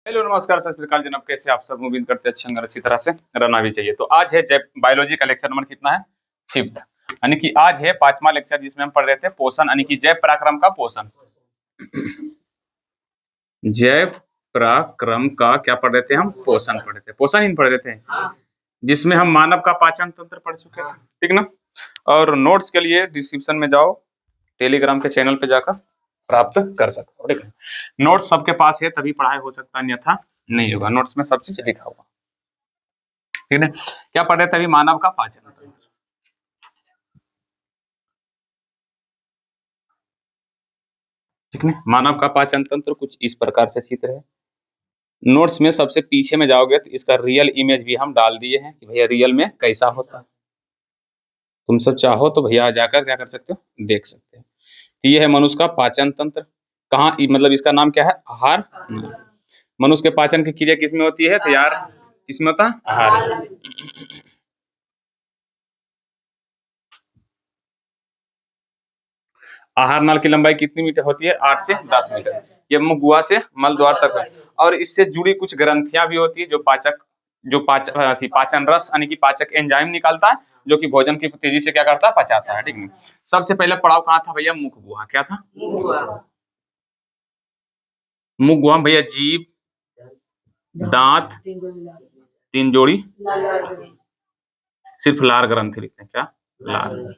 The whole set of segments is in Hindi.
हेलो नमस्कार सत श्रीकाल जनाब, कैसे आप सब? उम्मीद करते हैं अच्छे होंगे, अच्छी तरह से रहना भी चाहिए। तो आज है जैव बायोलॉजी का लेक्चर नंबर कितना है? 5th, यानी कि आज है 5वां लेक्चर जिसमें हम पढ़ रहे थे पोषण, यानी कि जैव पराक्रम का पोषण। जैव पराक्रम का क्या पढ़ रहे थे हम? पोषण पढ़ रहे थे, पोषण ही पढ़ रहे थे, जिसमें हम मानव का पाचन तंत्र पढ़ चुके थे, ठीक ना। और नोट्स के लिए डिस्क्रिप्शन में जाओ, टेलीग्राम के चैनल पे जाकर प्राप्त कर सकते हो, ठीक है। नोट्स सबके पास है तभी पढ़ाई हो सकता है, अन्यथा नहीं होगा। नोट्स में सब चीज लिखा हुआ, ठीक है। क्या पढ़ रहे थे अभी? मानव का पाचन तंत्र, ठीक है। मानव का पाचन तंत्र कुछ इस प्रकार से चित्र है। नोट्स में सबसे पीछे में जाओगे तो इसका रियल इमेज भी हम डाल दिए हैं कि भैया रियल में कैसा होता है। तुम सब चाहो तो भैया जाकर क्या कर सकते हो, देख सकते हो। तो ये है मनुष्य का पाचन तंत्र। कहाँ मतलब इसका नाम क्या है? आहार। मनुष्य के पाचन की क्रिया किसमें होती है? तो यार किसमें होता है? आहार। आहार नाल की लंबाई कितनी मीटर होती है? 8 से 10 मीटर। ये मुख गुहा से मल द्वार तक है, और इससे जुड़ी कुछ ग्रंथियां भी होती है जो पाचन रस यानी कि पाचक एंजाइम निकालता है, जो कि भोजन की तेजी से क्या करता है? पचाता है, ठीक है। सबसे पहले पड़ाव कहाँ था भैया? मुख गुहा। क्या था? मुख गुहा भैया जीभ, दांत, 3 जोड़ी, सिर्फ लार ग्रंथि लिखते हैं। क्या? लार।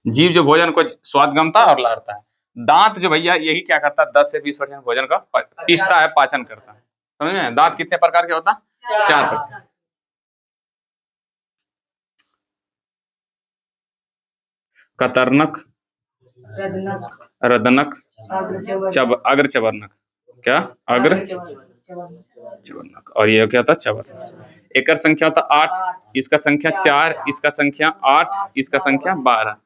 जीव जो भोजन को स्वाद गमता और लारता है। दांत जो भैया यही क्या करता है? 10 से 20% भोजन का पीसता है, पाचन करता है। समझ में? दांत कितने प्रकार के होता है? 4 प्रकार। कतरनक, रदनक, अग्र चबरनक। क्या? अग्र चबरनक। और ये क्या था? चबरनक। एकर संख्या होता 8, इसका संख्या 4, इसका संख्या 8, इसका संख्या 12।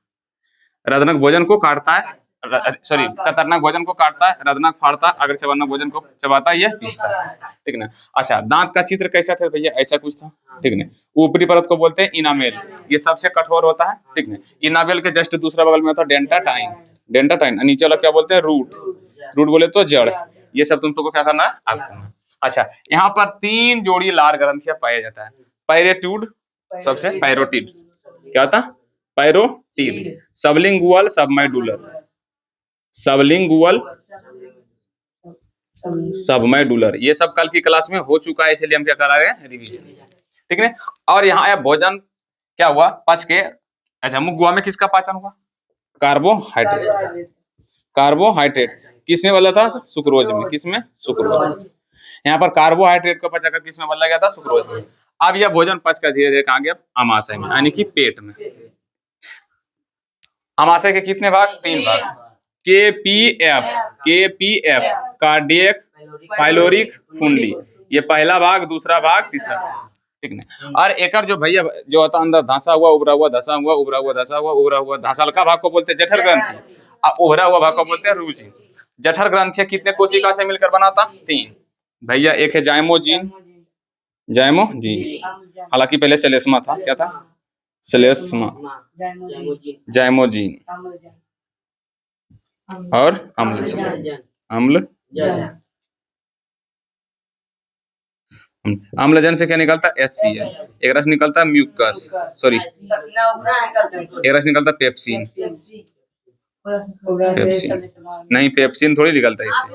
रदनक भोजन को काटता है, सॉरी, कतरनक भोजन को काटता है, रदनक फाड़ता है, अग्र चबरनक भोजन को चबाता है, यह पीसता है, ठीक ना। अच्छा, दांत का चित्र कैसा था भैया? ऐसा कुछ था, ठीक ना। ऊपरी परत को बोलते हैं इनामेल, ये सबसे कठोर होता है, ठीक ना। इनामेल के जस्ट दूसरा बगल में होता है डेंटाटाइन। डेंटाटाइन नीचे वाला क्या बोलते हैं? रूट। रूट बोले तो जड़। ये सब तुमको क्या करना है? आप करना है। अच्छा, यहाँ पर 3 जोड़ी लार ग्रंथियां पाया जाता है। पैरेट्यूड, सबसे पैरोटिड। क्या होता? पैरोटिड। सबलिंगुअल, सबमेडुलर। सबलिंगुअल, सबमेडुलर। ये सब कल की क्लास में हो चुका है, इसलिए हम क्या करा रहे हैं? रिवीजन, ठीक है। और यहाँ है भोजन क्या हुआ? पच के, अच्छा, मुख गुहा में किसका पाचन हुआ? कार्बोहाइड्रेट। कार्बोहाइड्रेट किसमें बदला था? सुक्रोज में। किसमें? सुक्रोज। यहाँ पर कार्बोहाइड्रेट को पचाकर किसमें बदला गया था? सुक्रोज में। अब यह भोजन पचकर धीरे धीरे कहाँ गया? आमाशय में, यानी कि पेट में। आमाशय के कितने भाग? 3 भाग। केपीएफ, केपीएफ कार्डियक पाइलोरिक फुंडी। ये पहला भाग, दूसरा भाग, तीसरा भाग, ठीक ना। और एकर जो भैया जो होता अंदर धंसा हुआ, उभरा हुआ, धंसा हुआ, उभरा हुआ, धंसा हुआ, उभरा हुआ, धंसलका भाग को बोलते हैं जठर ग्रंथि, और उभरा हुआ भाग को बोलते हैं रुचि। जठर ग्रंथि कितने कोशिका से मिलकर बनाता? 3 भैया। एक है जाइमोजीन, जाइमोजीन, हालांकि पहले सेलेस्मा था। क्या था? सेलेस्मा। जाइमोजीन और अम्लजन। अम्लजन। अम्लजन से क्या निकलता है? HCl। एक रस निकलता है म्यूकस, सॉरी, एक रस निकलता है पेप्सिन। पेप्सिन नहीं, पेप्सिन थोड़ी निकलता है इससे।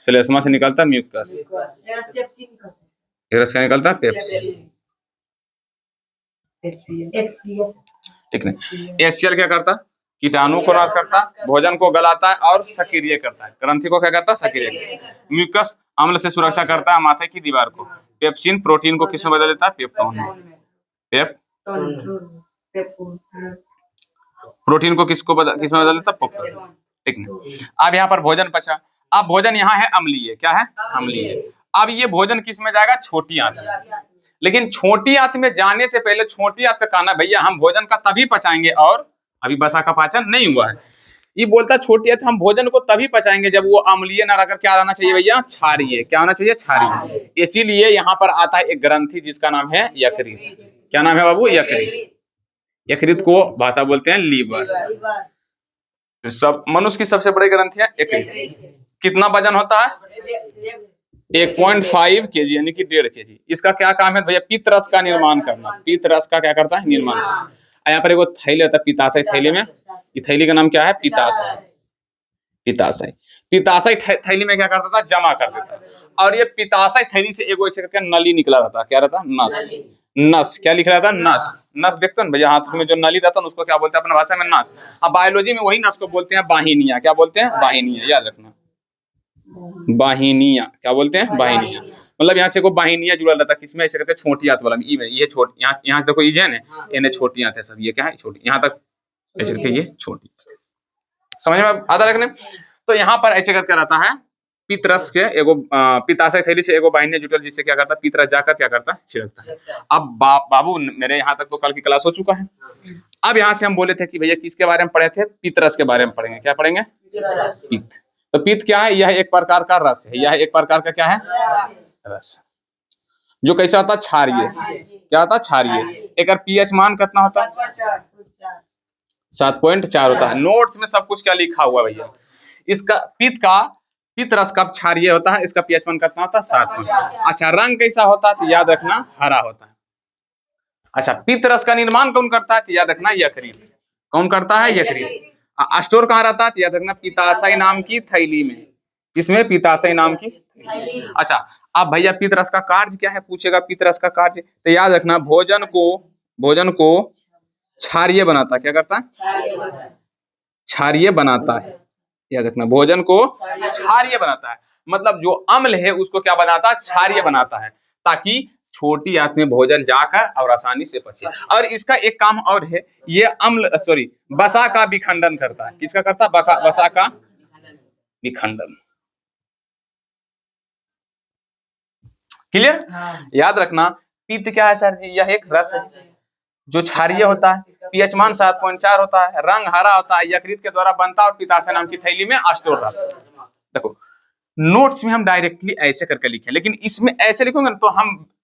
सेलेस्मा से निकलता है म्यूकस, एक रस क्या निकलता है? पेप्सिन, ठीक है। HCl क्या करता? कीटाणु को नाश करता, भोजन को गलाता है और सक्रिय करता है। ग्रंथि को क्या करता? सक्रिय करता है। म्यूकस अम्ल से सुरक्षा करता है आमाशय की दीवार को। पेप्सिन प्रोटीन को किसमें बदल देता है? पेप्टोन में। प्रोटीन को किसमें बदल देता है? पेप्टोन, ठीक है। अब यहाँ पर भोजन पचा। अब भोजन यहाँ है अम्लीय। क्या है? अम्लीय। अब ये भोजन किस में जाएगा? छोटी आंत में। लेकिन छोटी आंत में जाने से पहले छोटी आंत का कहना भैया हम भोजन का तभी पचाएंगे, और अभी वसा का पाचन नहीं हुआ है। ये बोलता छोटी आंत हम भोजन को तभी पचाएंगे जब वो अम्लीय ना रहकर क्या रहना चाहिए भैया? क्षारीय। क्या होना चाहिए? क्षारीय। इसीलिए यहाँ पर आता है एक ग्रंथि जिसका नाम है यकृत। क्या नाम है बाबू? यकृत। यकृत को भाषा बोलते हैं लीवर। सब मनुष्य की सबसे बड़ी ग्रंथि है यकृत। कितना वजन होता है? 1.5 kg यानी कि 1.5 kg। इसका क्या काम है भैया? पित्त रस का निर्माण करना। पित्त रस का क्या करता है? निर्माण करना। यहाँ पर एगो थैली होता है पित्ताशय। थैली में, ये थैली का नाम क्या है? पित्ताशय। पित्ताशय, पित्ताशय थैली में क्या करता था? जमा कर देता। और ये पित्ताशय थैली से एगो ऐसे करके नली निकला रहता। क्या रहता? नस। नस क्या लिख रहा था? नस। नस देखते हैं भैया, हाथ में जो नली रहता है उसको क्या बोलते हैं अपने भाषा में? नस। अब बायोलॉजी में वही नस को बोलते हैं वाहिनियां। क्या बोलते हैं? वाहिनियां। याद रखना, वाहिनियां। क्या बोलते हैं? वाहिनियां। मतलब यहाँ से को वाहिनियां जुड़ा रहता है। किसमें? ऐसे कहते हैं छोटी आंत वाला में। ई में ये छोटी, यहाँ से देखो इजन है, इन्हें छोटी आंत है सब। ये क्या है? छोटी। यहाँ तक ऐसे करके ये छोटी। समझ में आता रखने? तो यहाँ पर ऐसे करके रहता है पितरस के एगो पित्ताशय थैली से एगो वाहिनी जुटल, जिससे क्या करता है? पितरस जाकर क्या करता है? छिड़कता है। अब बाबू मेरे यहाँ तक तो कल की क्लास हो चुका है। अब यहाँ से हम बोले थे कि भैया किसके बारे में पढ़े थे? पितरस के बारे में पढ़ेंगे। क्या पढ़ेंगे? पित्त। तो पित्त क्या है? यह एक प्रकार का रस है। यह एक प्रकार का क्या है? रस। जो कैसा होता है? क्षारीय। क्या होता है? क्षारीय। एक पीएच मान कितना होता है? 7.4 होता है। नोट्स में सब कुछ क्या लिखा हुआ भैया? इसका पित्त रस कब क्षारीय होता है? इसका पीएच मान कितना होता है? 7। अच्छा, रंग कैसा होता है? तो याद रखना हरा होता है। अच्छा, पित्त रस का निर्माण कौन करता है? तो याद रखना यकृत। कौन करता है? यकृत। स्टोर कहाँ रहता है? तो याद रखना पित्ताशय नाम की थैली में। किसमें? पित्ताशय नाम की थैली। अच्छा, अब भैया पित्त रस का कार्य क्या है? पूछेगा पित्त रस का कार्य। तो याद रखना भोजन को क्षारीय बनाता है। क्या करता है? क्षारीय बनाता है। याद रखना भोजन को क्षारीय बनाता है। मतलब जो अम्ल है उसको क्या बनाता है? क्षारीय बनाता है, ताकि छोटी आंत में भोजन जाकर और आसानी से पचे। और इसका एक काम और है, ये वसा का विखंडन करता है। किसका करता है? वसा का विखंडन। क्लियर? याद रखना पित्त क्या है सर जी? यह एक रस है जो क्षारीय होता है। पीएच मान 7.4 होता है। रंग हरा होता है। यकृत के द्वारा बनता है और पित्ताशय नाम की थैली में स्टोर रहता है। देखो नोट्स में हम डायरेक्टली ऐसे करके लिखे, लेकिन इसमें ऐसे लिखोगे ना तो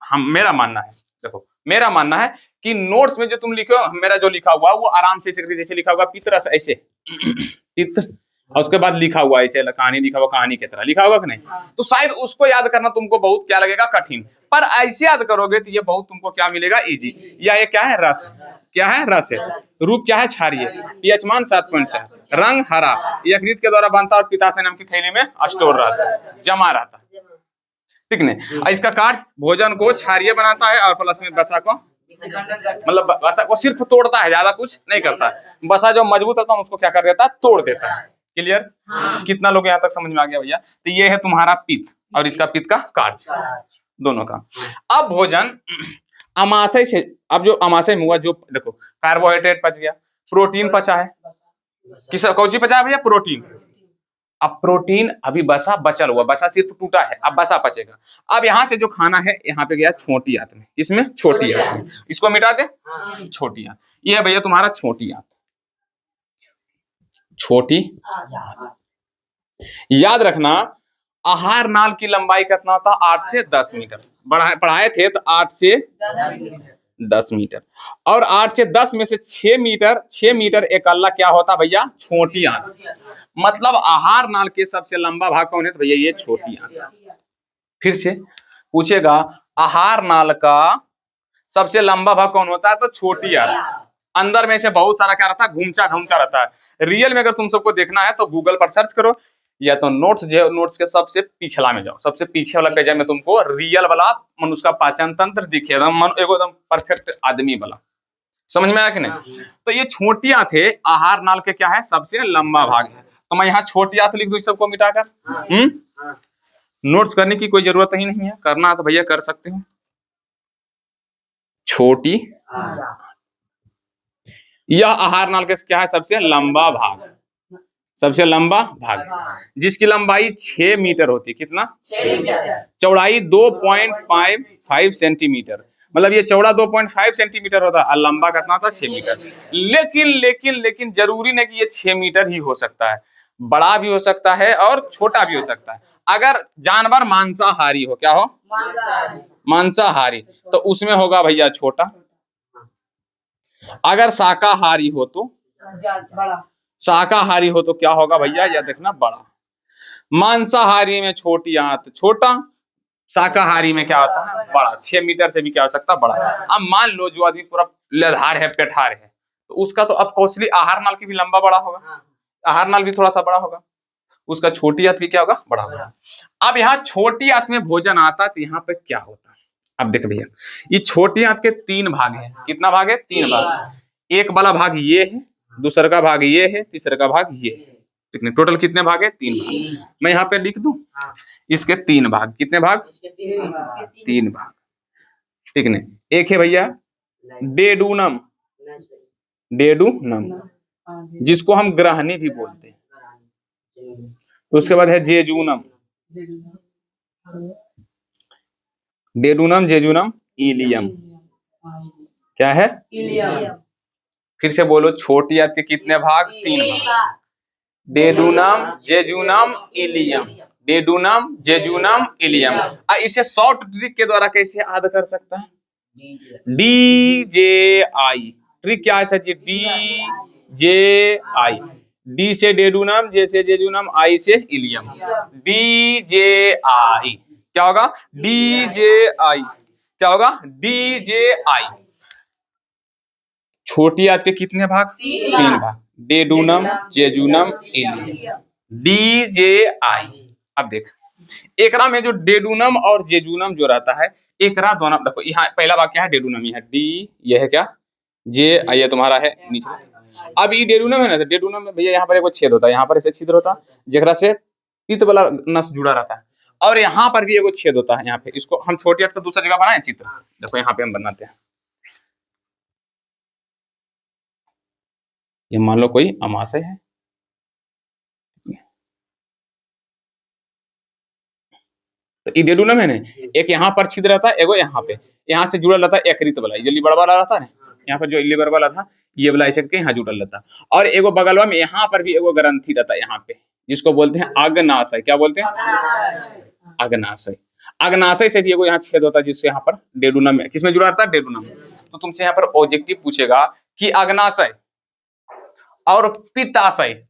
हम मेरा मानना है, देखो मेरा मानना है कि नोट्स में जो तुम लिखो, मेरा जो लिखा हुआ वो आराम से जैसे लिखा होगा पित्त रस ऐसे पित्त, और उसके बाद लिखा हुआ ऐसे कहानी लिखा हुआ, कहानी की तरह लिखा होगा कि नहीं? तो शायद उसको याद करना तुमको बहुत क्या लगेगा? कठिन। पर ऐसे याद करोगे तो ये बहुत तुमको क्या मिलेगा? इजी। यह क्या है? रस। क्या है? रस है। रूप क्या है? क्षारीय। पीएच मान 7.4। रंग हरा। यकृत के द्वारा बनता है और पित्ताशय नाम की थैली में स्टोर रहता है, जमा रहता है। ठीक नहीं? इसका कार्य भोजन को क्षारीय बनाता है और प्लस में वसा को, मतलब वसा को सिर्फ तोड़ता है, ज्यादा कुछ नहीं करता है। वसा जो मजबूत होता है उसको क्या कर देता है? तोड़ देता है। क्लियर? कितना लोग यहाँ तक समझ में आ गया भैया? तो ये है तुम्हारा पित्त और इसका पित्त का कार्य दोनों का। अब भोजन अमाशय से, अब जो अमाशय में हुआ, जो देखो कार्बोहाइड्रेट पच गया, प्रोटीन पचा है। किस कौची पचा है भैया? प्रोटीन। अब प्रोटीन अभी बसा बचल हुआ, बसा सिर्फ टूटा है, अब बसा पचेगा। अब यहाँ से जो खाना है यहाँ पे गया छोटी आंत में। इसमें छोटी आंत में, इसको मिटा दे छोटी आंत। ये है भैया तुम्हारा छोटी आंत। छोटी याद रखना आहार नाल की लंबाई कितना होता है? 8 से 10 मीटर। पढ़ाए थे तो 8 से 10 मीटर, और 8 से 10 में से 6 मीटर एकल्ला क्या होता भैया? छोटी आंत। मतलब आहार नाल के सबसे लंबा भाग कौन है? तो भैया ये छोटी आंत। फिर से पूछेगा आहार नाल का सबसे लंबा भाग कौन होता है? तो छोटी आंत। अंदर में से बहुत सारा क्या रहता है? घूमचा रहता है। रियल में अगर तुम सबको देखना है तो गूगल पर सर्च करो, या तो नोट्स के सबसे पिछला में जाओ, सबसे पीछे वाला पेज में तुमको रियल वाला मनुष्य का पाचन तंत्र दिखेगा, एकदम परफेक्ट आदमी वाला। समझ में आया कि नहीं? तो ये छोटी आंत है, आहार नाल के क्या है? सबसे लंबा भाग है। तो मैं यहाँ छोटी आंत लिख दूं सबको मिटाकर। नोट्स करने की कोई जरूरत ही नहीं है, करना तो भैया कर सकते हो। छोटी यह आहार नाल के क्या है? सबसे लंबा भाग, सबसे लंबा भाग, जिसकी लंबाई 6 मीटर होती है। कितना? 6 मीटर। चौड़ाई 2.5 सेंटीमीटर। मतलब ये चौड़ा 2.5 सेंटीमीटर होता है और लंबा कितना होता है? 6 मीटर। लेकिन जरूरी नहीं कि ये 6 मीटर ही हो सकता है, बड़ा भी हो सकता है और छोटा भी हो सकता है। अगर जानवर मांसाहारी हो, क्या हो? मांसाहारी, तो उसमें होगा भैया छोटा। अगर शाकाहारी हो तो, शाकाहारी हो तो क्या होगा भैया? या देखना बड़ा। मांसाहारी में छोटी आंत छोटा, शाकाहारी में क्या होता है बड़ा, 6 मीटर से भी क्या हो सकता है बड़ा। अब मान लो जो आदमी पूरा लधार है, पेठार है, तो उसका तो अब कौशली आहार नाल की भी लंबा बड़ा होगा, आहार नाल भी थोड़ा सा बड़ा होगा, उसका छोटी आंत भी क्या होगा बड़ा होगा। अब यहाँ छोटी आंत में भोजन आता तो यहाँ पे क्या होता है, अब देख भैया ये छोटी आंत के 3 भाग है, कितना भाग है 3 भाग, एक वाला भाग ये है, दूसरा का भाग ये है, तीसरा का भाग ये है, ठीक है। टोटल कितने भाग है 3 भाग। मैं यहाँ पे लिख दूं इसके 3 भाग, कितने भाग 3 भाग, ठीक है। एक है भैया डेडूनम, डेडूनम जिसको हम ग्रहणी भी बोलते हैं, तो उसके बाद है जेजूनम, डेडूनम जेजूनम इलियम, क्या है इलियम। फिर से बोलो छोटी आंत के कितने भाग 3 भाग, डेडूनम जेजूनम इलियम, डेडूनम जेजूनम इलियम। इसे शॉर्ट ट्रिक के द्वारा कैसे याद कर सकता है, डी जे आई, ट्रिक क्या है सर जी, डी जे आई, डी से डेडूनम, जे से जेजूनम, आई से इलियम, डी जे आई क्या होगा, डी जे आई क्या होगा, डी जे आई। छोटी आंत के कितने भाग 3 भाग, डेडूनम जेजूनम इलियम, डी जे आई। अब देख एकरा में जो डेडूनम और जेजूनम जो रहता है, एकरा दोनों देखो, यहाँ पहला भाग क्या है डेडूनम, यहाँ डी, ये है क्या जे, ये तुम्हारा है नीचे। अब ये डेडूनम है ना, तो डेडूनम में भैया यहाँ पर एक छेद होता है, यहाँ पर ऐसे छिद्र होता है जेकरा से पित्त वाला नस जुड़ा रहता है, और यहाँ पर भी एगो छेद होता है यहाँ पे, इसको हम छोटी आंत का दूसरा जगह बनाए चित्र, देखो यहाँ पे हम बनाते हैं। ये मान लो कोई अमाशय है, तो ये डेडूनम है ना, एक यहाँ पर छिद्र रहता है, एगो यहाँ पे, यहाँ से जुड़ा रहता है यकृत वाला, जो लिबर वाला रहता है ना, यहाँ पर जो लिबर वाला था ये वाला ऐसे के यहाँ जुड़ल रहता, और एगो बगलवा में यहाँ पर भी एगो ग्रंथि रहता है यहाँ पे, जिसको बोलते हैं अग्नाशय, क्या बोलते हैं अग्नाशय। अग्नाशय से भी एगो यहाँ छेद होता है, जिससे यहाँ पर डेडूनम में किसमें जुड़ा रहता है डेडूनम। तो तुमसे यहाँ पर ऑब्जेक्टिव पूछेगा कि अग्नाशय और पित्ताशय,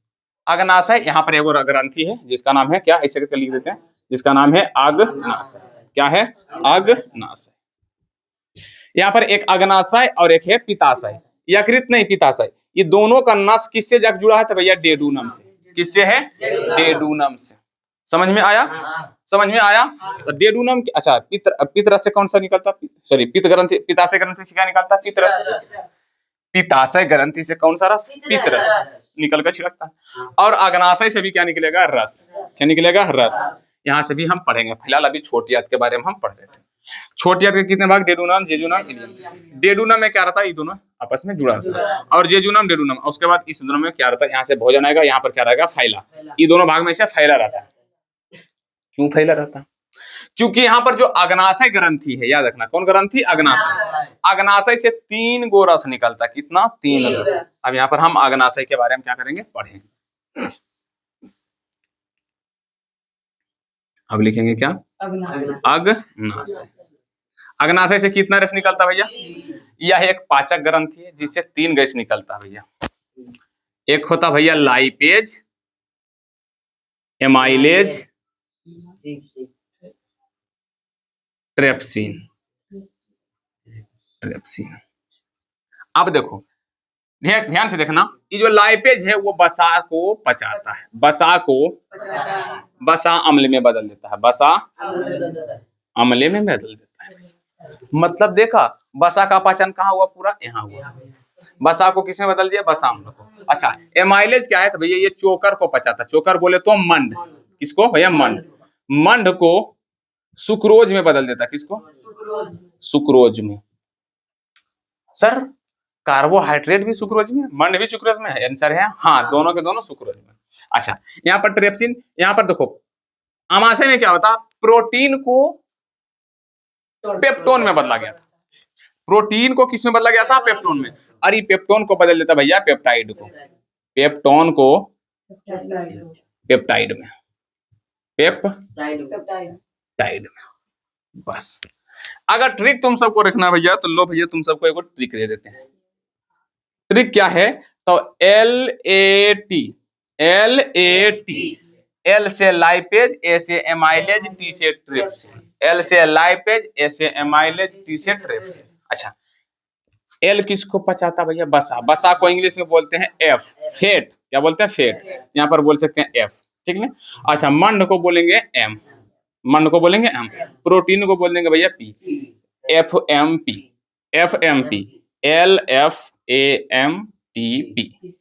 अग्नाशय यहाँ पर एगो ग्रंथि है जिसका नाम है क्या, ऐसे करके लिख देते हैं, जिसका नाम है अग्नाशय, क्या है अग्नाशय। यहाँ पर एक अग्नाशय और एक है पित्ताशय, यकृत नहीं पित्ताशय, ये दोनों का नस किससे जाकर जुड़ा है, तो भैया डेडूनम से, किससे है डेडूनम से। समझ में आया, समझ में आया। तो डेडूनम अच्छा पित्त से कौन सा निकलता, सॉरी पित्त ग्रंथि, पित्ताशय ग्रंथि से क्या निकलता पित्त रस, पित्ताशय ग्रंथि से कौन सा रस, पित्त रस निकल कर छिड़कता है, और अग्नाशय से भी क्या निकलेगा रस, क्या निकलेगा रस। यहाँ से भी हम पढ़ेंगे, फिलहाल अभी छोटी आंत के बारे में हम पढ़ रहे थे। छोटी आंत के कितने भाग, डेडूनम जेजूनम इलियम। डेडूनम में क्या रहता है, ये दोनों आपस में जुड़ा रहता है, और जेजूनम डेडूनम, उसके बाद इस दोनों में क्या रहता है, यहाँ से भोजन आएगा, यहाँ पर क्या रहेगा फैला, ये दोनों भाग में से फैला रहता है। क्यों फैला रहता है, क्योंकि यहाँ पर जो अग्नाशय ग्रंथि है, याद रखना कौन ग्रंथि, अग्नाशय, अग्नाशय से 3 गो रस निकलता है, कितना 3 रस। अब यहाँ पर हम अग्नाशय के बारे में क्या करेंगे पढ़ेंगे, अब लिखेंगे क्या अग्नाशय। अग्नाशय से कितना रस निकलता भैया, यह एक पाचक ग्रंथि है जिससे 3 गैस निकलता है भैया। एक होता भैया लाइपेज, एमाइलेज, ट्रेप्सिन, ट्रेप्सिन। अब देखो ध्यान से देखना, ये जो लाइपेज है वो वसा को पचाता है, वसा को वसा अम्ल में बदल देता है, वसा अम्ल में बदल देता है। मतलब देखा वसा का पाचन कहाँ हुआ, पूरा यहाँ हुआ, वसा को किसमें बदल दिया, वसा अम्ल को। अच्छा एमाइलेज क्या है, तो भैया ये चोकर को पचाता है, चोकर बोले तो मंड, किसको भैया मंड, मंड को सुक्रोज में बदल देता है, किसको सुक्रोज में। सर कार्बोहाइड्रेट भी सुक्रोज में, मंड भी सुक्रोज में है, आंसर है हाँ, दोनों के दोनों सुक्रोज में। अच्छा यहाँ पर ट्रेप्सिन, यहाँ पर देखो अमाशय में क्या होता, प्रोटीन को पेप्टोन में बदला गया था, प्रोटीन को किस में बदला गया था, पेप्टोन में, और ये पेप्टोन को बदल देता भैया पेप्टाइड को, पेप्टोन को पेप्टाइड में, पेप्टाइड में। बस अगर ट्रिक तुम सबको रखना भैया तो लो भैया तुम सबको एक ट्रिक दे देते हैं। ट्रिक क्या है, तो LAT एल से लाइपेज, ए से एमाइलेज, टी से ट्रिप्सिन। एल से लाइपेज, ए से एमाइलेज, टी से ट्रिप्सिन। अच्छा, एल किसको पचाता भैया? बसा। बसा को इंग्लिश में बोलते हैं एफ, फेट। क्या बोलते हैं? फेट। यहाँ पर बोल सकते हैं एफ, ठीक है। अच्छा, मंड को बोलेंगे एम, मंड को बोलेंगे एम। प्रोटीन को बोल देंगे भैया P, F M P, F M P, L F A M T P.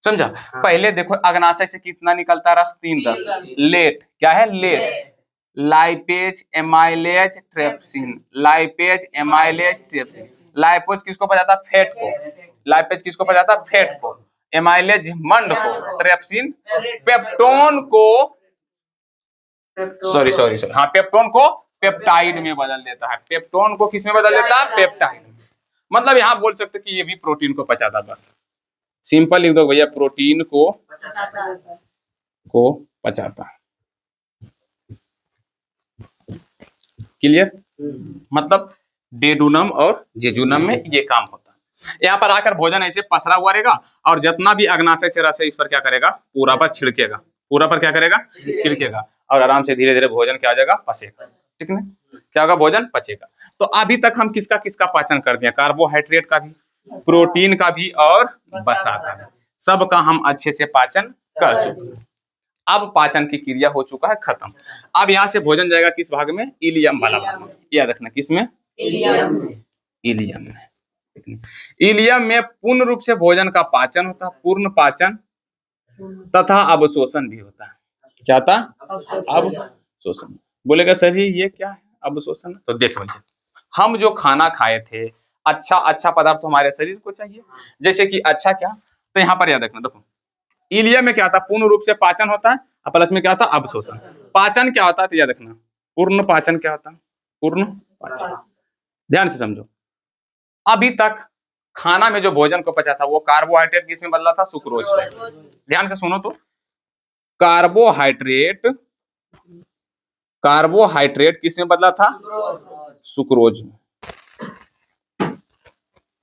समझा? पहले देखो अग्नाशय से कितना निकलता रस? 3-10। लेट क्या है? लेट। Lipase, amylase, trypsin, lipase, amylase, trypsin. Lipase किसको पचाता? फेट को। लाइपेज किसको पचाता? फेट को। एमाइलेज मंड को। ट्रिप्सिन पेप्टोन को, सॉरी, हाँ, पेप्टोन को पेप्टाइड में बदल देता है। पेप्टोन को किस में बदल देता है? पेप्टाइड में। मतलब यहाँ बोल सकते कि ये भी प्रोटीन को पचाता। बस सिंपल लिख दो भैया, प्रोटीन को पचाता। क्लियर? मतलब डेडूनम और जेजूनम में ये काम होता है। यहाँ पर आकर भोजन ऐसे पसरा हुआ रहेगा और जितना भी अग्नाशय से रस है इस पर क्या करेगा? पूरा पर छिड़केगा। पूरा पर क्या करेगा? छिड़केगा और आराम से धीरे धीरे भोजन क्या आ जाएगा? पचेगा। ठीक है? क्या होगा? भोजन पचेगा। तो अभी तक हम किसका किसका पाचन कर दिया? कार्बोहाइड्रेट का भी, प्रोटीन का भी और वसा का भी। सबका हम अच्छे से पाचन कर चुके हैं। अब पाचन की क्रिया हो चुका है खत्म। अब यहाँ से भोजन जाएगा किस भाग में? इलियम वाला भाग में। याद रखना, किसमें? इलियम में। इलियम में पूर्ण रूप से भोजन का पाचन होता है, पूर्ण पाचन तथा अवशोषण भी होता है। क्या था? अवशोषण। बोलेगा सर ये क्या है अवशोषण? तो देखो, हम जो खाना खाए थे, अच्छा पदार्थ हमारे शरीर को चाहिए। जैसे कि अच्छा क्या? तो यहाँ पर याद रखना, देखो इलियम में क्या था? पूर्ण रूप से पाचन होता है और प्लस में क्या होता है? अवशोषण। पाचन क्या होता है? तो याद रखना, पूर्ण पाचन क्या होता है? पूर्ण पाचन। ध्यान से समझो, अभी तक खाना में जो भोजन को पचा था वो कार्बोहाइड्रेट किस में बदला था? सुक्रोज में। ध्यान से सुनो तो, कार्बोहाइड्रेट किस में बदला था? सुक्रोज में।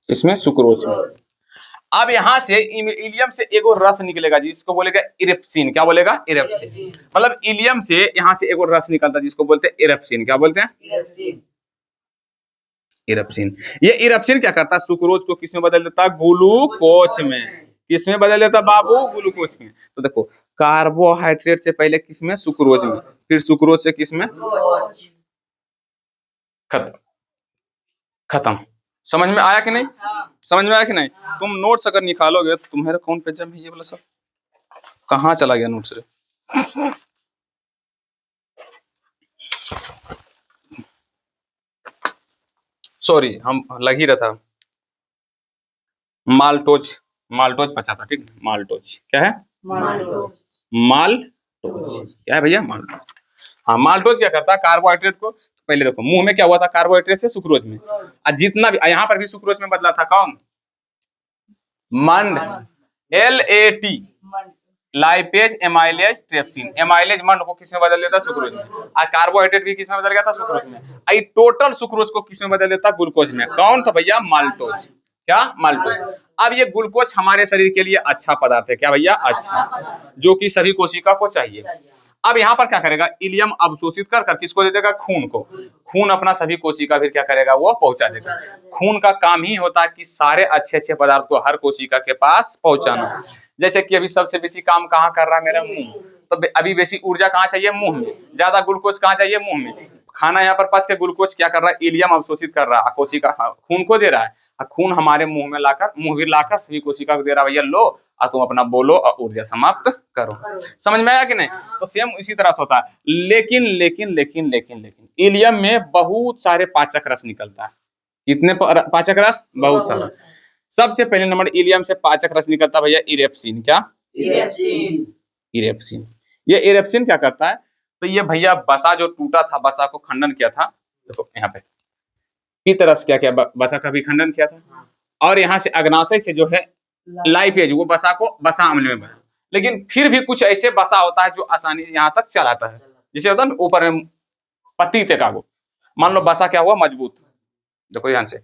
इसमें सुक्रोज में। अब यहां से इलियम से एगो रस निकलेगा जिसको बोलेगा इरेप्सिन। क्या बोलेगा? इरेप्सिन। मतलब इलियम से यहां से एगो रस निकलता है जिसको बोलते हैं इरेप्सिन। क्या बोलते हैं? इरेप्सिन। ये इरेप्सिन क्या करता है? सुक्रोज को किस में बदल देता है? ग्लूकोज में। किस में बदल देता बाबू? ग्लूकोज में। तो देखो, कार्बोहाइड्रेट से पहले किस में? सुक्रोज में, फिर सुक्रोज से किस में? खत्म। समझ में आया कि नहीं? समझ में आया कि नहीं? तुम नोट्स अगर निकालोगे तो तुम्हारे कौन पेज में ये वाला सब कहाँ चला गया नोट्स रे? सॉरी, हम लग ही रहा था। माल्टोज पचा था, ठीक है? माल्टोज क्या है? माल्टोज क्या है भैया? माल्टोज। हाँ, माल्टोज क्या करता है? कार्बोहाइड्रेट को, पहले देखो मुंह में क्या हुआ था? कार्बोहाइड्रेट से सुक्रोज में। और जितना भी यहाँ पर भी सुक्रोज में बदला था कौन? मंड। LAT, lipase, amylase, trypsin. Amylase मंड को किस में बदल देता? सुक्रोज में। और कार्बोहाइड्रेट भी किस में बदल गया था? सुक्रोज में। आई टोटल सुक्रोज को किस में बदल देता? ग्लूकोज में। कौन था भैया? माल्टोज। क्या? माल्टोज। अब ये ग्लूकोज हमारे शरीर के लिए अच्छा पदार्थ है। क्या भैया? अच्छा, जो कि सभी कोशिका को चाहिए। अब यहाँ पर क्या करेगा? इलियम अवशोषित कर किसको दे देगा? खून को। खून अपना सभी कोशिका फिर क्या करेगा? वो पहुंचा देगा। खून का काम ही होता है कि सारे अच्छे पदार्थ को हर कोशिका के पास पहुंचाना। जैसे कि अभी सबसे बेसी काम कहाँ कर रहा है? मेरा मुंह। तो अभी बेसी ऊर्जा कहाँ चाहिए? मुंह में। ज्यादा ग्लूकोज कहाँ चाहिए? मुंह में। खाना यहाँ पर पच के ग्लूकोज क्या कर रहा है? इलियम अवशोषित कर रहा है, कोशिका खून को दे रहा है। खून हमारे मुंह में लाकर, मुंह भी लाकर सभी कोशिका को दे रहा है, भैया लो और तुम अपना बोलो और ऊर्जा समाप्त करो। समझ में आया कि नहीं? तो सेम इसी तरह से होता है। लेकिन इलियम में बहुत सारे पाचक रस निकलता है। कितने पाचक रस? बहुत सारा। सबसे पहले नंबर इलियम से पाचक रस निकलता है भैया इरेप्सिन। क्या? इरेप्सिन। ये इरेप्सिन क्या करता है? तो ये भैया बसा जो टूटा था, बसा को खंडन किया था। देखो यहाँ पे पित्तरस क्या किया? बसा का भी खंडन किया था। और यहाँ से अग्नाशय से जो है लाइपेज, वो बसा को बसा अम्ल में बना। लेकिन फिर भी कुछ ऐसे बसा होता है जो आसानी से यहाँ तक चलाता है। जैसे होता है ऊपर में पत्ती ते कागो, मान लो बसा क्या हुआ? मजबूत। देखो ध्यान से,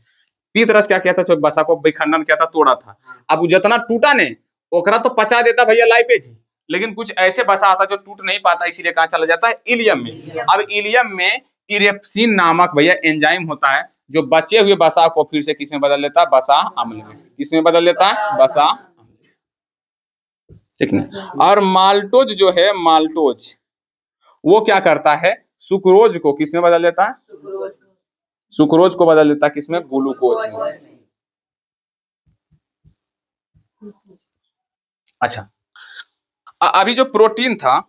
पित्तरस क्या किया था? जो बसा को विखंडन किया था, तोड़ा था। अब जितना टूटा ने ओकरा तो पचा देता भैया लाइपेज। लेकिन कुछ ऐसे वसा आता है जो टूट नहीं पाता, इसीलिए कहाँ चला जाता है, इलियम में। अब इलियम में इरेप्सिन नामक भैया एंजाइम होता है जो बचे हुए वसा को फिर से किसमें बदल देता है, वसा अम्ल में। किसमें बदल देता है, वसा, ठीक है। और माल्टोज जो है, माल्टोज वो क्या करता है, सुक्रोज को किसमें बदल देता है, सुक्रोज को बदल देता है किसमें, ग्लूकोज में। अच्छा, अभी जो प्रोटीन था,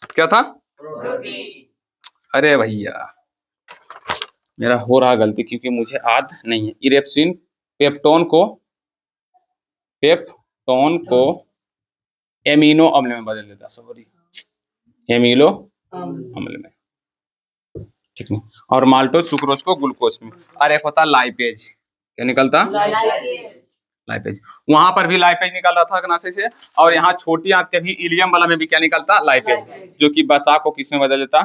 क्या था, प्रोटीन। अरे भैया मेरा हो रहा गलती, क्योंकि मुझे याद नहीं है। इरेप्सिन पेप्टोन को एमिनो अम्ल में बदल देता, सॉरी, एमिनो अम्ल में, ठीक है। और माल्टोज सुक्रोज को ग्लूकोज में। और एक होता लाइपेज, क्या निकलता, लाइपेज। वहां पर भी लाइपेज निकल रहा था अग्नाशय से, और यहाँ छोटी आंत के भी इलियम वाला में भी क्या निकलता, लाइपेज, जो कि वसा को किसमें बदल देता,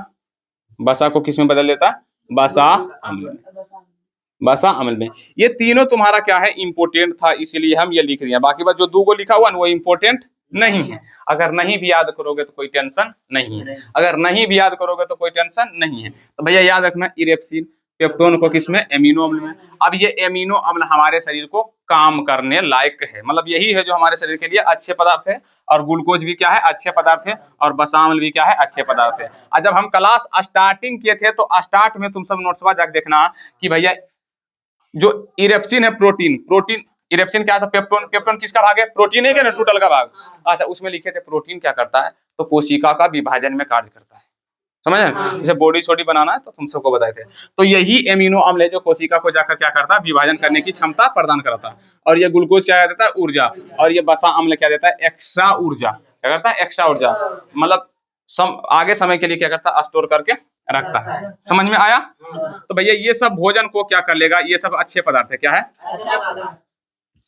वसा को किसमें बदल देता, वसा अम्ल में, वसा अम्ल में। ये तीनों तुम्हारा क्या है, इंपोर्टेंट था, इसीलिए हम ये लिख रहे हैं। बाकी बात जो दो को लिखा हुआ ना वो इंपोर्टेंट नहीं है। अगर नहीं भी याद करोगे तो कोई टेंशन नहीं है, अगर नहीं भी याद करोगे तो कोई टेंशन नहीं है। तो भैया याद रखना, इरेप्सिन पेप्टोन को किसमें, एमिनो अम्ल में। अब ये एमिनो अम्ल हमारे शरीर को काम करने लायक है, मतलब यही है जो हमारे शरीर के लिए अच्छे पदार्थ है। और ग्लूकोज भी क्या है, अच्छे पदार्थ है। और वसा अम्ल भी क्या है, अच्छे पदार्थ है। और जब हम क्लास स्टार्टिंग किए थे तो स्टार्ट में तुम सब नोट्स जाकर देखना कि भैया जो इरेप्सिन है, प्रोटीन इरेप्सिन क्या था, पेप्टोन किसका भाग है, प्रोटीन है क्या ना, टोटल का भाग। अच्छा, उसमें लिखे थे प्रोटीन क्या करता है, तो कोशिका का विभाजन में कार्य करता है, समझ रहे, जैसे बॉडी छोटी बनाना है तो तुम सबको बताए थे। तो यही एमिनो अम्ल है जो कोशिका को जाकर क्या करता है, विभाजन करने की क्षमता प्रदान करता है। और ये ग्लूकोज क्या देता है, ऊर्जा। और ये वसा अम्ल क्या देता है, एक्स्ट्रा ऊर्जा। क्या करता है, एक्स्ट्रा ऊर्जा, मतलब आगे समय के लिए क्या करता है, स्टोर करके रखता है। समझ में आया। तो भैया ये सब भोजन को क्या कर लेगा, ये सब अच्छे पदार्थ है, क्या है,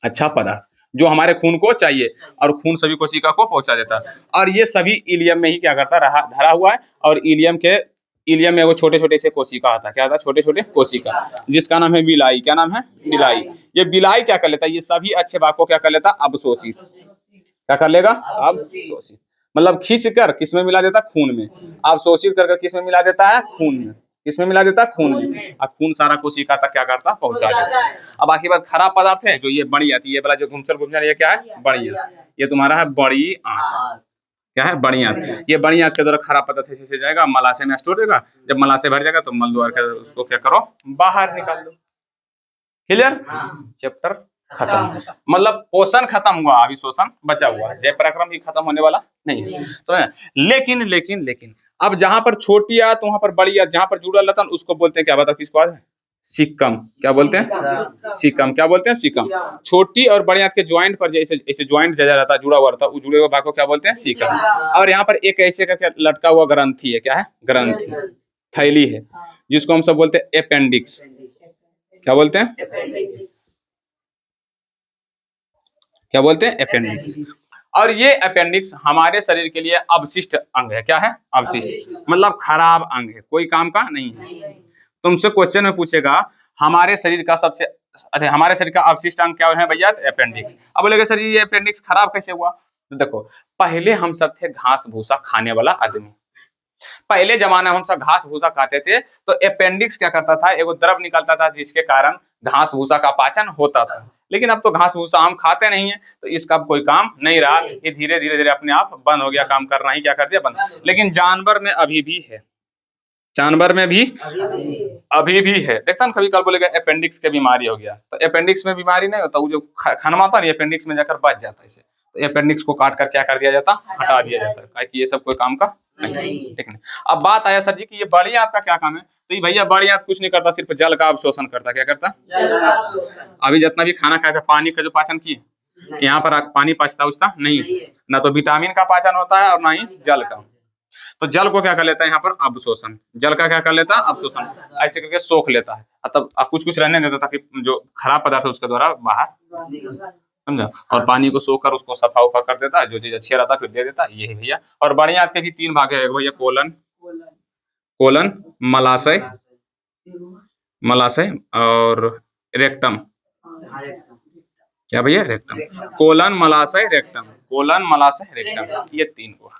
अच्छा पदार्थ जो हमारे खून को चाहिए, और खून सभी कोशिका को पहुंचा देता है। और ये सभी इलियम में ही क्या करता रहा, धरा हुआ है। और इलियम में वो छोटे छोटे से कोशिका आता है, क्या आता है, छोटे छोटे कोशिका, जिसका नाम है बिलाई। क्या नाम है, बिलाई। ये बिलाई क्या कर लेता है, ये सभी अच्छे भाग को क्या कर लेता, अवशोषित। क्या कर लेगा, अवशोषित, मतलब खींच कर किसमें मिला देता, खून में। अवशोषित कर किसमें मिला देता है, खून में। किसमें मिला देता है, खून में। और खून सारा कोशिका तक क्या करता, पहुंचा देता है। अब बाकी बात खराब पदार्थ है जो ये बड़ी आती है, ये वाला जो घुमचल ये क्या है, बड़ी आंत। ये तुम्हारा है बड़ी आंत, क्या है, बड़ी आंत। ये बड़ी आंत के द्वारा खराब पदार्थ ऐसे जाएगा, मलाशय में स्टोर होगा। जब मलाशय भर जाएगा तो मल द्वार के उसको क्या करो, बाहर निकाल दो। क्लियर, चैप्टर खत्म। मतलब पोषण खत्म हुआ, अभी शोषण बचा हुआ है। जय पराक्रम भी खत्म होने वाला नहीं है, समझ। लेकिन अब जहां पर छोटी आंत वहां पर बड़ी आंत जहां पर जुड़ा रहता है उसको बोलते हैं क्या, बता किसको, सिक्कम। क्या बोलते हैं, सिक्कम। क्या बोलते हैं, सिक्कम। छोटी और बड़ी आंत के ज्वाइंट पर जैसे ऐसे ज्वाइंट जगह रहता है, जुड़ा हुआ रहता है, जुड़े हुए भाग को क्या बोलते हैं, सिक्कम। और यहाँ पर एक ऐसे करके लटका हुआ ग्रंथि है, क्या है, ग्रंथि, थैली है, जिसको हम सब बोलते हैं अपेंडिक्स। क्या बोलते हैं, क्या बोलते हैं, अपेंडिक्स। और ये अपेंडिक्स हमारे शरीर के लिए अवशिष्ट अंग है। क्या है, अवशिष्ट, मतलब खराब अंग है, कोई काम का नहीं है। तुमसे क्वेश्चन में पूछेगा हमारे शरीर का सबसे, अच्छा हमारे शरीर का अवशिष्ट अंग क्या है भैया, अपेंडिक्स। अब बोलेगा सर ये अपेंडिक्स खराब कैसे हुआ, तो देखो पहले हम सब थे घास भूसा खाने वाला आदमी। पहले जमाने में हम सब घास भूसा खाते थे, तो अपेंडिक्स क्या करता था, एगो द्रव निकलता था जिसके कारण घास भूसा का पाचन होता था। लेकिन अब तो घास भूसा हम खाते नहीं है, तो इसका कोई काम नहीं रहा। ये धीरे धीरे अपने आप बंद हो गया, काम करना ही क्या कर दिया, बंद। लेकिन जानवर में अभी भी है, जानवर में भी अभी भी है। देखता ना कभी कल बोलेगा अपेंडिक्स के बीमारी हो गया, तो अपेंडिक्स में बीमारी नहीं होता, वो जो खनमाता नहीं अपेंडिक्स में जाकर बच जाता है इसे, तो अपेंडिक्स को काट कर क्या कर दिया जाता, हटा दिया जाता है, कि ये सब कोई काम का नहीं। ठीक है। अब बात आया सर जी कि ये बड़ी आंत का क्या काम है, तो ये भैया बड़ी आंत कुछ नहीं करता, सिर्फ जल का अवशोषण करता। क्या करता, अभी जितना भी खाना खाया था, पानी का जो पाचन किए, यहाँ पर पानी पचता उचता नहीं, ना तो विटामिन का पाचन होता है और ना ही जल का। तो जल को क्या कर लेता है यहाँ पर, अवशोषण। जल का क्या कर लेता है, अवशोषण। ऐसे करके सोख लेता है, तब कुछ कुछ रहने देता ताकि जो खराब पदार्थ है उसके द्वारा बाहर, समझा। और पानी को सोख कर उसको सफा उफा कर देता है, जो चीज अच्छी रहता है फिर दे देता है, ये भैया। और बड़ी आंत के भी तीन भाग है भैया, कोलन, मलाशय और रेक्टम। क्या भैया, रेक्टम, कोलन, मलाशय, रेक्टम। कोलन, मलाशय, रेक्टम, ये 3 को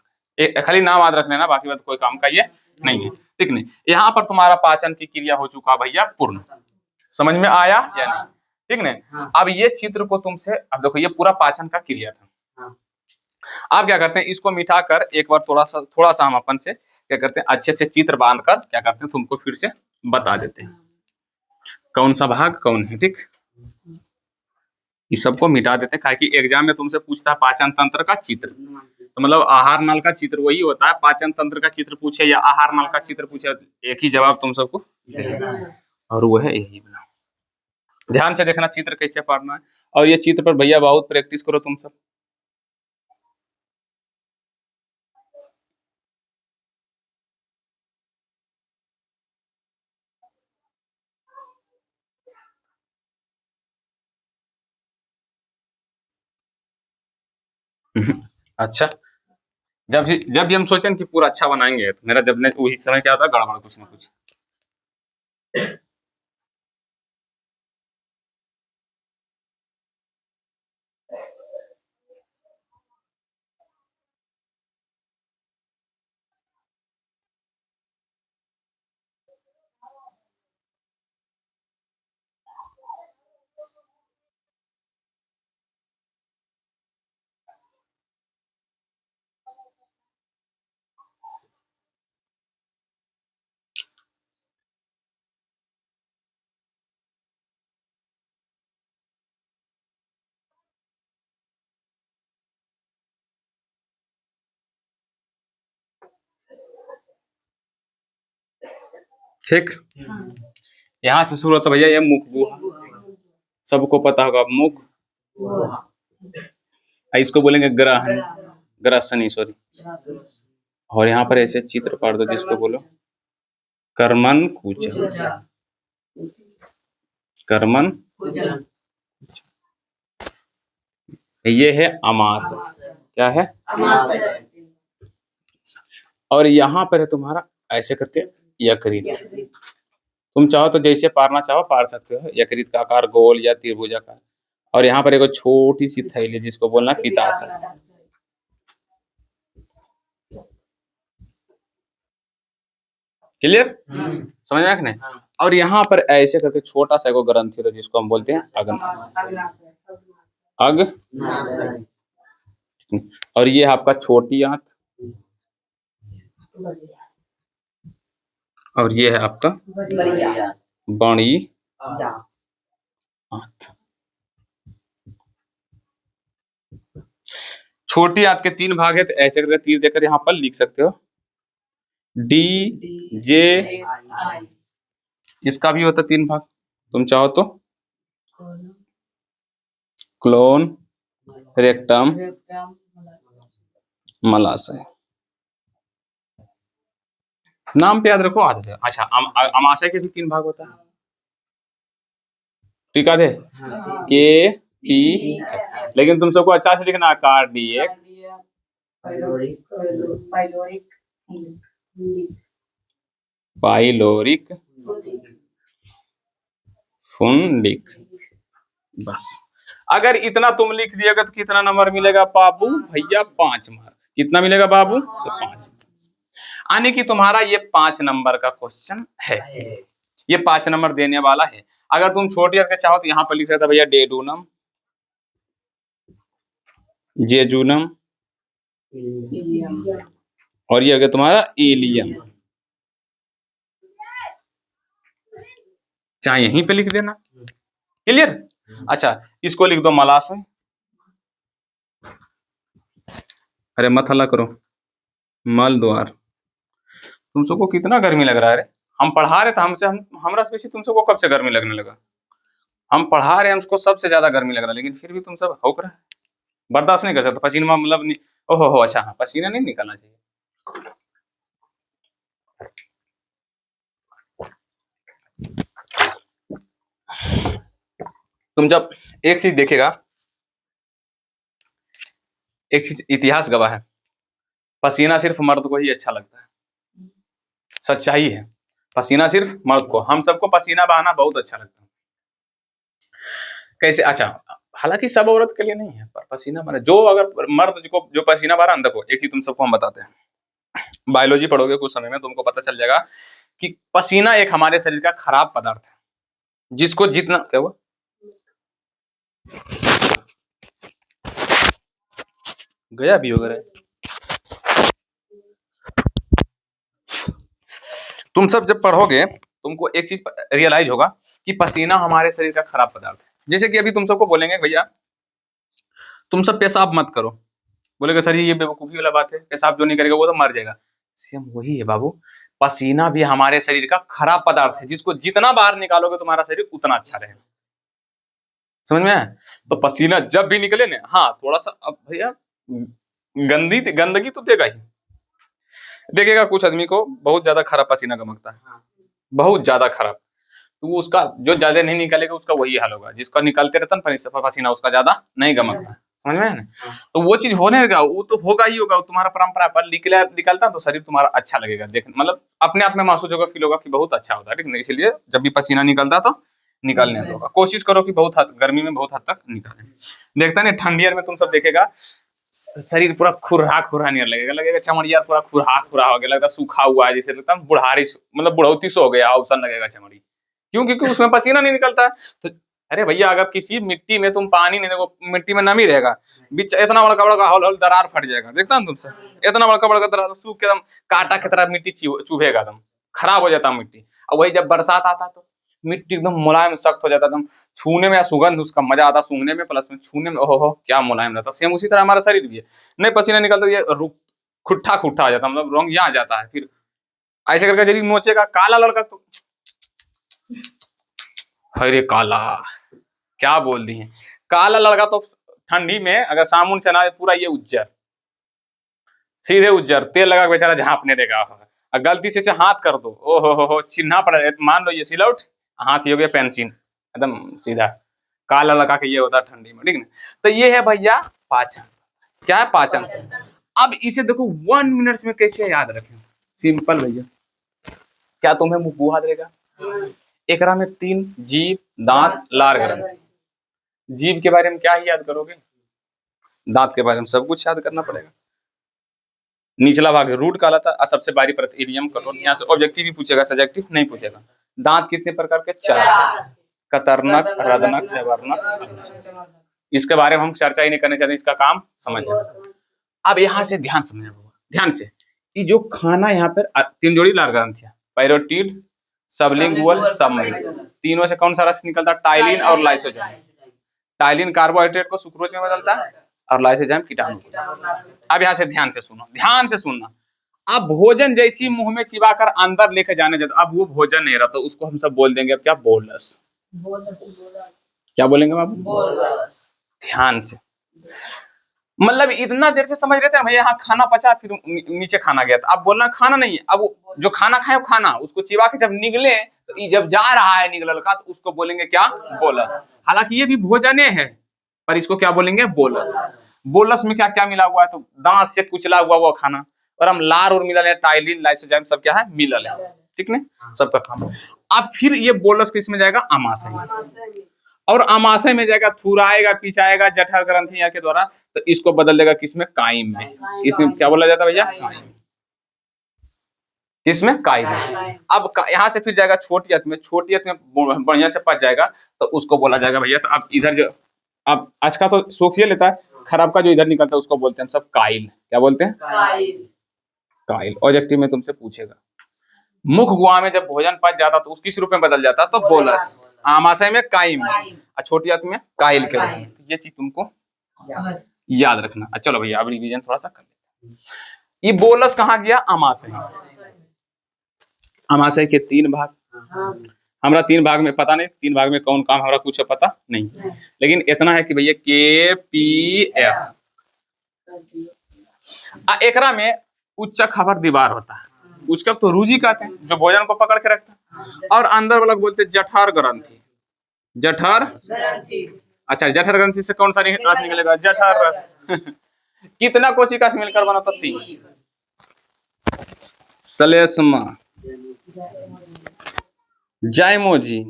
खाली नाम याद रख लेना, बाकी बात कोई काम का ये नहीं है, ठीक नहीं। यहाँ पर तुम्हारा पाचन की क्रिया हो चुका भैया पूर्ण, समझ में आया या नहीं, ठीक नहीं। अब ये चित्र को तुमसे, अब देखो ये पूरा पाचन का क्रिया था। आप क्या करते हैं, इसको मिटा कर एक बार थोड़ा सा हम अपन से क्या करते हैं, अच्छे से चित्र बांध कर क्या करते हैं, तुमको फिर से बता देते हैं कौन सा भाग कौन है, ठीक। इस सबको मिटा देते हैं, कि एग्जाम में तुमसे पूछता है पाचन तंत्र का चित्र, तो मतलब आहार नल का चित्र वही होता है, पाचन तंत्र का चित्र पूछे या आहार नल का चित्र पूछे, एक ही जवाब तुम सबको देना है, और वो है यही बनाओ। ध्यान से देखना चित्र कैसे पढ़ना है, और ये चित्र पर भैया बहुत प्रैक्टिस करो तुम सब। अच्छा, जब भी हम सोचते हैं कि पूरा अच्छा बनाएंगे, तो मेरा जब वही समय क्या होता है, गड़बड़ कुछ ना कुछ। ठीक, यहाँ से शुरू होता भैया, ये मुख गुहा, सबको पता होगा मुख, इसको बोलेंगे ग्रहण, ग्रसनी सॉरी, और यहाँ पर ऐसे चित्र पाड़ दो जिसको बोलो कर्मन कुचन, कर्मन, ये है अमाशय, क्या है अमाशय, और यहाँ पर है तुम्हारा ऐसे करके यकृत। तुम चाहो तो जैसे पारना चाहो पार सकते हो, यकृत का आकार गोल या त्रिभुजाकार, और यहाँ पर एक छोटी सी थैली जिसको बोलना पित्ताशय, क्लियर, समझ में आया कि नहीं। और यहाँ पर ऐसे करके छोटा सा एक ग्रंथि होता है जिसको हम बोलते हैं अग्नाशय, अग्नाशय, और ये आपका छोटी आंत, और ये है आपका बड़ी आंत। छोटी आंत के 3 भाग है, तो ऐसे करके तीर देकर यहाँ पर लिख सकते हो, डी जे आई, इसका भी होता 3 भाग, तुम चाहो तो क्लोन, रेक्टम, मलाशय, नाम पे याद रखो आदत है। अच्छा, अमाशय के भी 3 भाग होता है, ठीक है, के पी, लेकिन तुम सबको अच्छा से लिखना, कार्डियक, पाइलोरिक, फुंडिक, बस। अगर इतना तुम लिख दिएगा तो कितना नंबर मिलेगा बाबू भैया, 5 मार्क। कितना मिलेगा बाबू, तो 5, यानी कि तुम्हारा ये 5 नंबर का क्वेश्चन है, ये 5 नंबर देने वाला है। अगर तुम छोटी करके चाहो तो यहाँ पर लिख सकता भैया डेडूनम, जेजूनम, और ये हो गया तुम्हारा इलियम, चाहे यहीं पे लिख देना, क्लियर। अच्छा, इसको लिख दो मलाशय, अरे मत हल्ला करो, मल द्वार। तुम सबको कितना गर्मी लग रहा है रे, हम पढ़ा रहे थे, हमरा से बेसी तुम सबको कब से गर्मी लगने लगा, हम पढ़ा रहे हैं, हमको सबसे ज्यादा गर्मी लग रहा है, लेकिन फिर भी तुम सब हौक रहे हैं, बर्दाश्त नहीं कर सकते पसीना, मतलब नहीं, ओहो हो, अच्छा हाँ, पसीना नहीं निकलना चाहिए। तुम जब एक चीज देखेगा, एक चीज इतिहास गवाह है, पसीना सिर्फ मर्द को ही अच्छा लगता है, सच्चाई है, पसीना सिर्फ मर्द को, हम सबको पसीना बहाना बहुत अच्छा लगता है। कैसे, अच्छा हालांकि सब औरत के लिए नहीं है, पर पसीना मारे जो अगर मर्द को जो पसीना बाहर अंदर को, एक चीज तुम सबको हम बताते हैं, बायोलॉजी पढ़ोगे कुछ समय में तुमको पता चल जाएगा कि पसीना एक हमारे शरीर का खराब पदार्थ है, जिसको जितना क्या हुआ गया भी वगैरह। तुम सब जब पढ़ोगे तुमको एक चीज रियलाइज होगा कि पसीना हमारे शरीर का खराब पदार्थ है। जैसे कि अभी तुम सबको बोलेंगे भैया तुम सब पेशाब मत करो, बोलेगा सर ये बेवकूफी वाला बात है, पेशाब जो नहीं करेगा वो तो मर जाएगा। सेम वही है बाबू, पसीना भी हमारे शरीर का खराब पदार्थ है, जिसको जितना बाहर निकालोगे तुम्हारा शरीर उतना अच्छा रहेगा। समझ में आया? तो पसीना जब भी निकले ना, हाँ थोड़ा सा अब भैया गंदगी तो देगा ही, देखेगा कुछ आदमी को बहुत ज्यादा खराब पसीना गमकता है, बहुत ज्यादा खराब, तो उसका जो ज्यादा नहीं निकलेगा उसका वही हाल होगा, जिसका निकलते रहता है पसीना उसका ज्यादा नहीं गमकता। समझ में आया ना? तो वो चीज होने लगा, वो तो होगा ही होगा, तुम्हारा परंपरा पर निकलता तो शरीर तुम्हारा अच्छा लगेगा, देख मतलब अपने आप में महसूस होगा, फील होगा कि बहुत अच्छा होता है, ठीक है? इसलिए जब भी पसीना निकलता तो निकलने दो, कोशिश करो कि गर्मी में बहुत हद तक निकाले। देखता नहीं ठंडियर में तुम सब देखेगा शरीर पूरा खुरहा खुरहा नहीं लगेगा चमड़िया पूरा खुरहा खुरहा हो गया, लगता सूखा हुआ है, जैसे लगता है बुढ़ारी मतलब बुढ़ौती सो हो गया अवसन लगेगा चमड़ी। क्यों? क्योंकि उसमें पसीना नहीं निकलता है। तो अरे भैया अगर किसी मिट्टी में तुम पानी नहीं देखो, मिट्टी में नमी रहेगा, बीच इतना बड़का बड़का हौल हौल दरार फट जाएगा, देखता ना तुमसे, इतना बड़का बड़का दरार सूख के एकदम कांटा की तरह मिट्टी चुभेगा, एकदम खराब हो जाता मिट्टी। और वही जब बरसात आता तो मिट्टी एकदम मुलायम सख्त हो जाता, एकदम छूने में सुगंध उसका मजा आता सूंघने में, प्लस में छूने में ओहो क्या मुलायम रहता। सेम उसी तरह हमारा शरीर भी है, नहीं पसीना निकलता ये खुट्ठा खुट्ठा आ जाता, मतलब रंग यहाँ जाता है, फिर ऐसे करके यदि नोचेगा काला लड़का तो अरे काला क्या बोल दी है, काला लड़का तो ठंडी में अगर सामुन चना पूरा ये उज्जर, सीधे उज्जर तेल लगा के बेचारा झांपने देगा, और गलती से हाथ कर दो ओ हो चिन्हा पड़, मान लो ये सिलौट, हाथ ये हो गया पेंसिल, एकदम सीधा काला लगा के ये होता है ठंडी में, ठीक ना? तो ये है भैया पाचन। क्या है? पाचन। अब इसे देखो 1 मिनट में कैसे याद रखें, सिंपल भैया, क्या तुम्हें मुंह याद रहेगा? एकरा में 3 जीभ दांत लार ग्रंथि। जीभ के बारे में क्या ही याद करोगे, दांत के बारे में सब कुछ याद करना पड़ेगा। निचला भाग रूट कहलाता है, सबसे बारी परत इलियम कठोर, यहाँ से ऑब्जेक्टिव भी पूछेगा सब्जेक्टिव नहीं पूछेगा। दांत कितने प्रकार के? 4, कतरनक, रदनक, चवर्नक। इसके बारे में हम चर्चा ही नहीं करने चाहते, इसका काम समझ लें। अब यहाँ से ध्यान समझना होगा, ध्यान से, कि जो खाना यहाँ पर 3 जोड़ी लार ग्रंथियां, पैरोटिड, सबलिंगुअल, सबमेंटल, तीनों से कौन सा रस निकलता है? टाइलिन और लाइसोजाइम। टाइलिन कार्बोहाइड्रेट को सुक्रोज में बदलता है और लाइसोजाइम कीटाणु को। अब यहाँ से ध्यान से सुनो, ध्यान से सुनना। अब भोजन जैसी मुंह में चिबाकर अंदर लेके जाने जाता, अब वो भोजन नहीं रहा तो उसको हम सब बोल देंगे अब क्या? बोलस। क्या बोलेंगे आप? बोलस। ध्यान से, मतलब इतना देर से समझ रहे थे भैया हाँ खाना पचा फिर नीचे खाना गया था, अब बोलना खाना नहीं है, अब जो खाना खाए खाना उसको चिबा के जब निगले तो जब जा रहा है निगलल का तो उसको बोलेंगे क्या? बोलस। हालांकि ये भी भोजने है पर इसको क्या बोलेंगे? बोलस। बोलस में क्या क्या मिला हुआ है? तो दांत से कुचला हुआ वो खाना, और हम लार और मिलल है, टाइलिन लाइसोजाइम सब क्या है? मिलल है, ठीक ने सबका खाना। अब फिर ये बोलस किस में जाएगा? आमाशय, और आमाशय में जाएगा थुराएगा पिचाएगा जठर ग्रंथि के द्वारा, तो इसको बदल देगा किसमें? काइम में। इसमें क्या बोला जाता है भैया? काइम। किसमें? काइम में। अब यहाँ से फिर जाएगा छोटी आंत में, छोटी आंत में बढ़िया से पच जाएगा तो उसको बोला जाएगा भैया, तो अब इधर जो अब आज का तो सोचिए लेता है, खराब का जो इधर निकलता है उसको बोलते हैं हम सब काइल। क्या बोलते हैं? काइल। ऑब्जेक्टिव में तुमसे पूछेगा मुख गुहा में जब भोजन पच जाता तो उस किस रूप में बदल जाता? तो बोलस। आमाशय में काइम, और छोटी आंत में काइल के रूप में। ये चीज तुमको याद रखना। चलो भैया अब रिवीजन थोड़ा सा कर लेते हैं। ये बोलस कहाँ गया? आमाशय। आमाशय के 3 भाग, हमारा 3 भाग में पता नहीं 3 भाग में कौन काम हमारा कुछ पता नहीं, लेकिन इतना है कि भैया KPF एकरा में उच्चक खबर दीवार होता है, उच्चक तो रूजी कहते हैं जो भोजन को पकड़ के रखता है, और अंदर वाला बोलते हैं जठर ग्रंथि। जठर अच्छा, जठर ग्रंथि से कौन सा रस निकलेगा? जठर रस। कितना कोशिका से मिलकर बना था? 3। श्लेष्मा, जाइमोजी,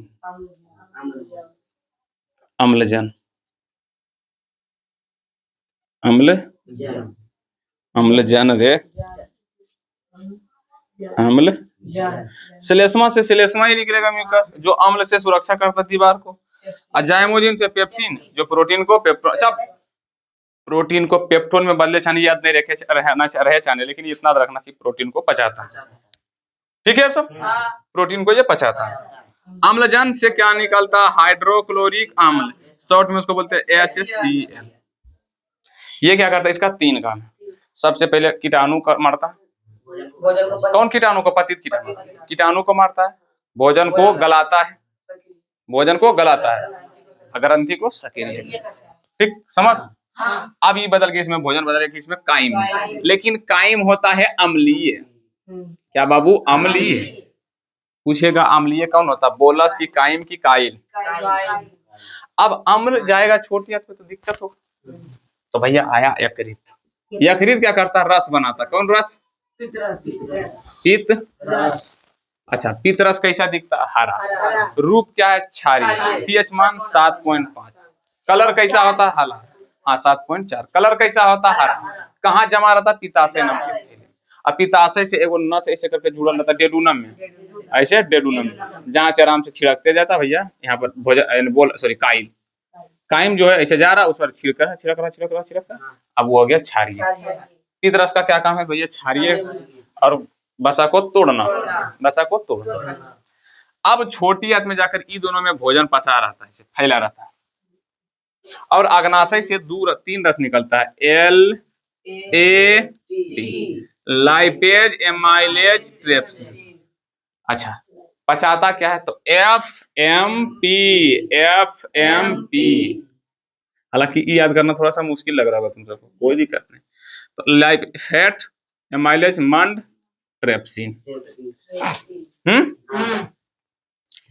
अम्लजन। अम्ल, अम्लजन रे, अम्ल। श्लेष्मा से श्लेष्मा ही निकलेगा म्यूकस, जो अम्ल से सुरक्षा करता दीवार को। अजाइमोजिन से पेप्सिन, जो प्रोटीन को प्रोटीन को पेप्टोन में बदले छाने, याद नहीं रहे छाने, लेकिन इतना रखना कि प्रोटीन को पचाता है। ठीक है सब, प्रोटीन को ये पचाता है। अम्लजन से क्या निकलता? हाइड्रोक्लोरिक अम्ल, शॉर्ट में उसको बोलते हैं HCl। ये क्या करता है? इसका 3 काम है। सबसे पहले कीटाणु मारता है। कौन कीटाणु को? पतित कीटाणु, कीटाणु को मारता है। भोजन को गलाता है, भोजन को गलाता है। ग्रंथि को सकेंद्र। ठीक, समझ। अब ये बदल के इसमें भोजन बदल के इसमें काइम, लेकिन काइम होता है अम्लीय। क्या बाबू? अम्लीय। पूछेगा अम्लीय कौन होता? बोलस की काइम की काइल। अब अम्ल जाएगा छोटी हाथ में तो दिक्कत हो। तो भैया आया यकृत। यकृत क्या करता? रस बनाता। कौन रस? पित्त रस। अच्छा, पित्त रस कैसा दिखता? हरा। रूप क्या है? क्षारीय। पीएच मान 7.5। कलर कैसा होता? हरा। हाँ, 7.4। कलर कैसा होता? हरा। कहाँ जमा रहता? पित्ताशय नाम के थैले। अब पित्ताशय से एगो नस ऐसे करके जुड़ल रहता डेडुनम में, ऐसे डेडुनम में, जहाँ से आराम से छिड़कते जाता भैया। यहाँ पर भोजन काइल, काइम जो है ऐसे जा रहा, उस पर छिड़क रहा। अब वो हो गया क्षारीय। पित्त रस का क्या काम है भैया? क्षारीय और वसा को तोड़ना, वसा को तोड़ना। अब छोटी आंत में जाकर ई दोनों में भोजन पसा रहता है, फैला रहता है। और अग्नाशय से दूर 3 रस निकलता है, LAT, लाइपेज, एमाइलेज, ट्रिप्सिन। अच्छा, पचाता क्या है? तो FMP, FMP। हालांकि ये याद करना थोड़ा सा मुश्किल लग रहा है तुम सबको, कोई दिक्कत नहीं। तो लाइप, फैट, एमाइलेज, मंड, ट्रिप्सिन।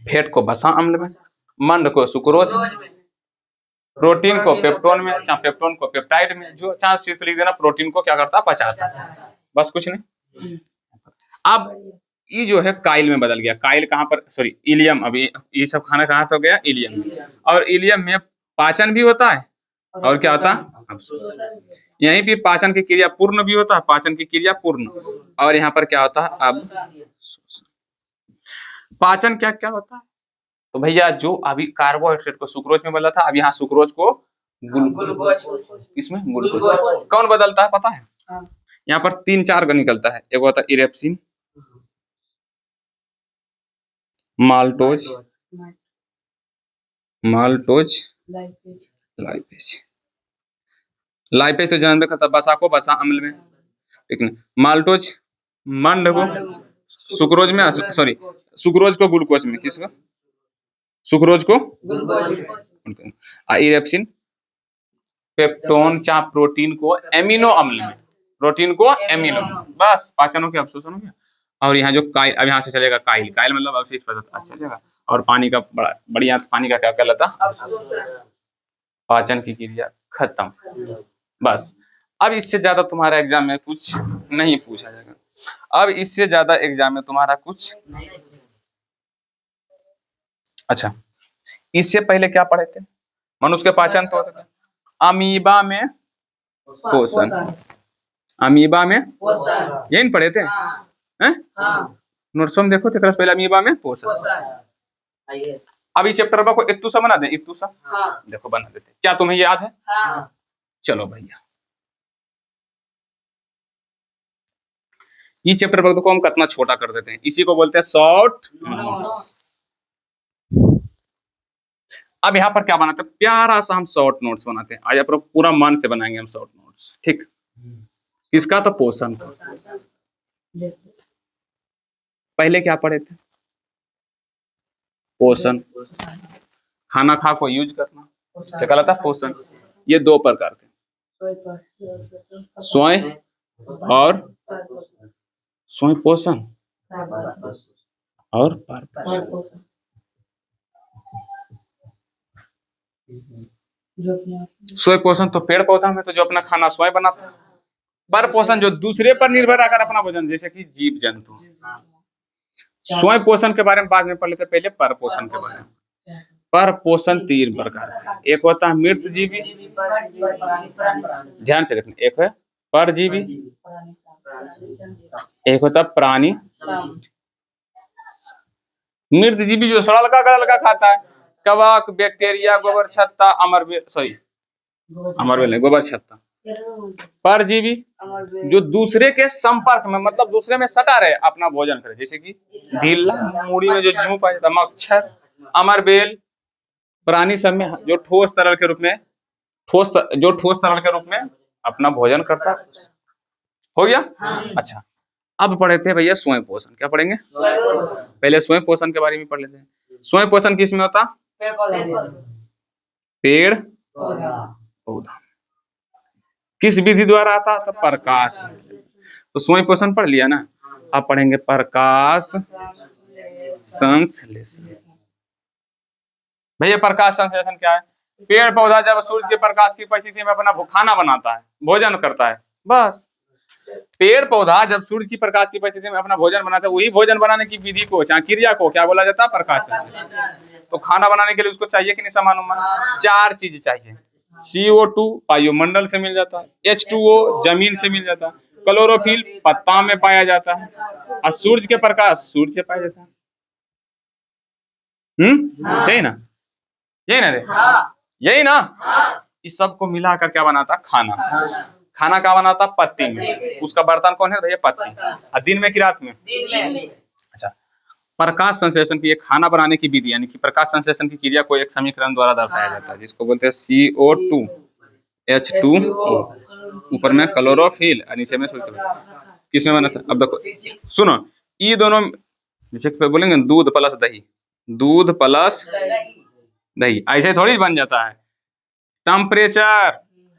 फैट को वसा अम्ल में, मंड को सुक्रोज, प्रोटीन को पेप्टोन में, पेप्टोन को पेप्टाइड में। जो चाहे सिर्फ लिख देना, प्रोटीन को क्या करता? पचाता। बस, कुछ नहीं। अब ये जो है काइल में बदल गया। काइल कहाँ पर? Sorry, ileum. अभी ये सब खाना कहाँ पे हो गया? इलियम में। और इलियम में पाचन भी होता है, और क्या होता है? यहीं पे पाचन की क्रिया पूर्ण भी होता है, पाचन की क्रिया पूर्ण। और यहाँ पर क्या होता है? अब पाचन क्या क्या होता है? तो भैया जो अभी कार्बोहाइड्रेट को सुक्रोज में बदला था, अब यहाँ सुक्रोज को ग्लूकोज, किसमें? ग्लूकोज। कौन बदलता है पता है? यहाँ पर 3-4 का निकलता है। एक होता है इरेप्सिन, माल्टोज, लाइपेज। लाइपेज तो जानते करता बसा को वसा अम्ल में, ठीक है। माल्टोज मंड को सुक्रोज में, सॉरी सुक्रोज को ग्लूकोज में, किसको? सुक्रोज को ग्लूकोज। इरेप्सिन पेप्टोन चा प्रोटीन को एमिनो अम्ल में, प्रोटीन को एमिनो। बस, पाचन हो गया, अवशोषण हो गया। और यहाँ जो काइल, अब यहाँ से चलेगा काइल। काइल मतलब अवशिष्ट पदार्थ चलेगा। और पानी का बढ़िया पानी का क्या कहलाता? पाचन की क्रिया खत्म। बस, अब इससे ज्यादा तुम्हारा एग्जाम में कुछ नहीं पूछा जाएगा। अब इससे ज्यादा एग्जाम में तुम्हारा कुछ, अच्छा इससे पहले क्या पढ़े थे? मनुष्य के पाचन तो होते थे। अमीबा में पोषण, अमीबा में यही पढ़े थे हैं? नोट्स में देखो थे पहले अमीबा में पोषण। अभी चैप्टर को इत्तुसा बना दे, इत्तुसा। देखो बना देते, क्या तुम्हें याद है? चलो भैया, ये चैप्टर को हम कितना छोटा कर देते हैं, इसी को बोलते हैं शॉर्ट नोट्स। अब यहाँ पर क्या बनाते हैं? प्यारा सा हम शॉर्ट नोट्स बनाते हैं। आज पूरा मन से बनाएंगे हम शॉर्ट नोट्स, ठीक। किसका? तो पोषण। पहले क्या पढ़े थे? पोषण, खाना खा को यूज करना, क्या कहलाता है? पोषण। ये 2 प्रकार के, स्वयं और स्वयं पोषण और परपोषण। स्वयं पोषण तो पेड़ पौधा में तो जो अपना खाना स्वयं बनाता है। पर पोषण जो दूसरे पर निर्भर आकर अपना भोजन, जैसे कि जीव जंतु। स्वयं पोषण के बारे में बाद में पढ़ लेते, पहले पर पोषण के बारे में। पर पोषण 3 प्रकार के, एक होता है मृत जीवी, ध्यान से देखना, एक है परजीवी, एक होता है प्राणी। मृत जीवी जो सड़लका गलका खाता है, कवक, बैक्टीरिया, गोबर छत्ता, अमरबेल, सॉरी अमरबेल नहीं, गोबर छत्ता। परजीवी जो दूसरे के संपर्क में, मतलब दूसरे में सटा रहे, अपना भोजन करे, जैसे कि ढीला मूड़ी में जो जूं पाया जाता, मच्छर। अमरबेल प्राणी सब में जो ठोस तरल के रूप में, ठोस तरल के रूप में अपना भोजन करता है। हो गया? अच्छा, अब पढ़े थे भैया स्वयं पोषण। क्या पढ़ेंगे? पहले स्वयं पोषण के बारे में पढ़ लेते हैं। स्वयं पोषण किस में होता? पेड़ पौधा। किस विधि द्वारा आता? तो प्रकाश संश्लेषण। तो स्वयं पोषण पढ़ लिया ना, अब पढ़ेंगे प्रकाश संश्लेषण। भैया प्रकाश संश्लेषण क्या है? पेड़ पौधा जब सूर्य के प्रकाश की परिस्थिति में अपना खाना बनाता है, भोजन करता है, बस। पेड़ पौधा जब सूर्य की प्रकाश की परिस्थिति में अपना भोजन बनाता है, वही भोजन बनाने की विधि को, चाहे क्रिया को क्या बोला जाता है? प्रकाश संश्लेषण। तो खाना बनाने के लिए उसको चाहिए कि नहीं सामान? 4 चीज चाहिए। CO2 वायुमंडल से मिल जाता है, H2O जमीन से मिल जाता है, क्लोरोफिल पत्ता में पाया जाता है, और सूर्य के प्रकाश सूर्य से पाया जाता है। यही ना? यही ना रे? यही ना? इस सब को मिलाकर क्या बनाता? खाना। खाना क्या बनाता? पत्ती में। उसका बर्तन कौन है भैया? पत्ती। और दिन में कि रात में? अच्छा, प्रकाश संश्लेषण की खाना बनाने की विधि, यानी कि प्रकाश संश्लेषण की क्रिया को एक समीकरण द्वारा दर्शाया जाता है, जिसको बोलते हैं CO2 H2O। ऊपर में क्लोरोफिल और नीचे में सूर्य। किसमें बना था? अब देखो सुनो, ये दोनों जैसे बोलेंगे दूध प्लस दही, दूध प्लस दही, ऐसे थोड़ी बन जाता है। टेम्परेचर,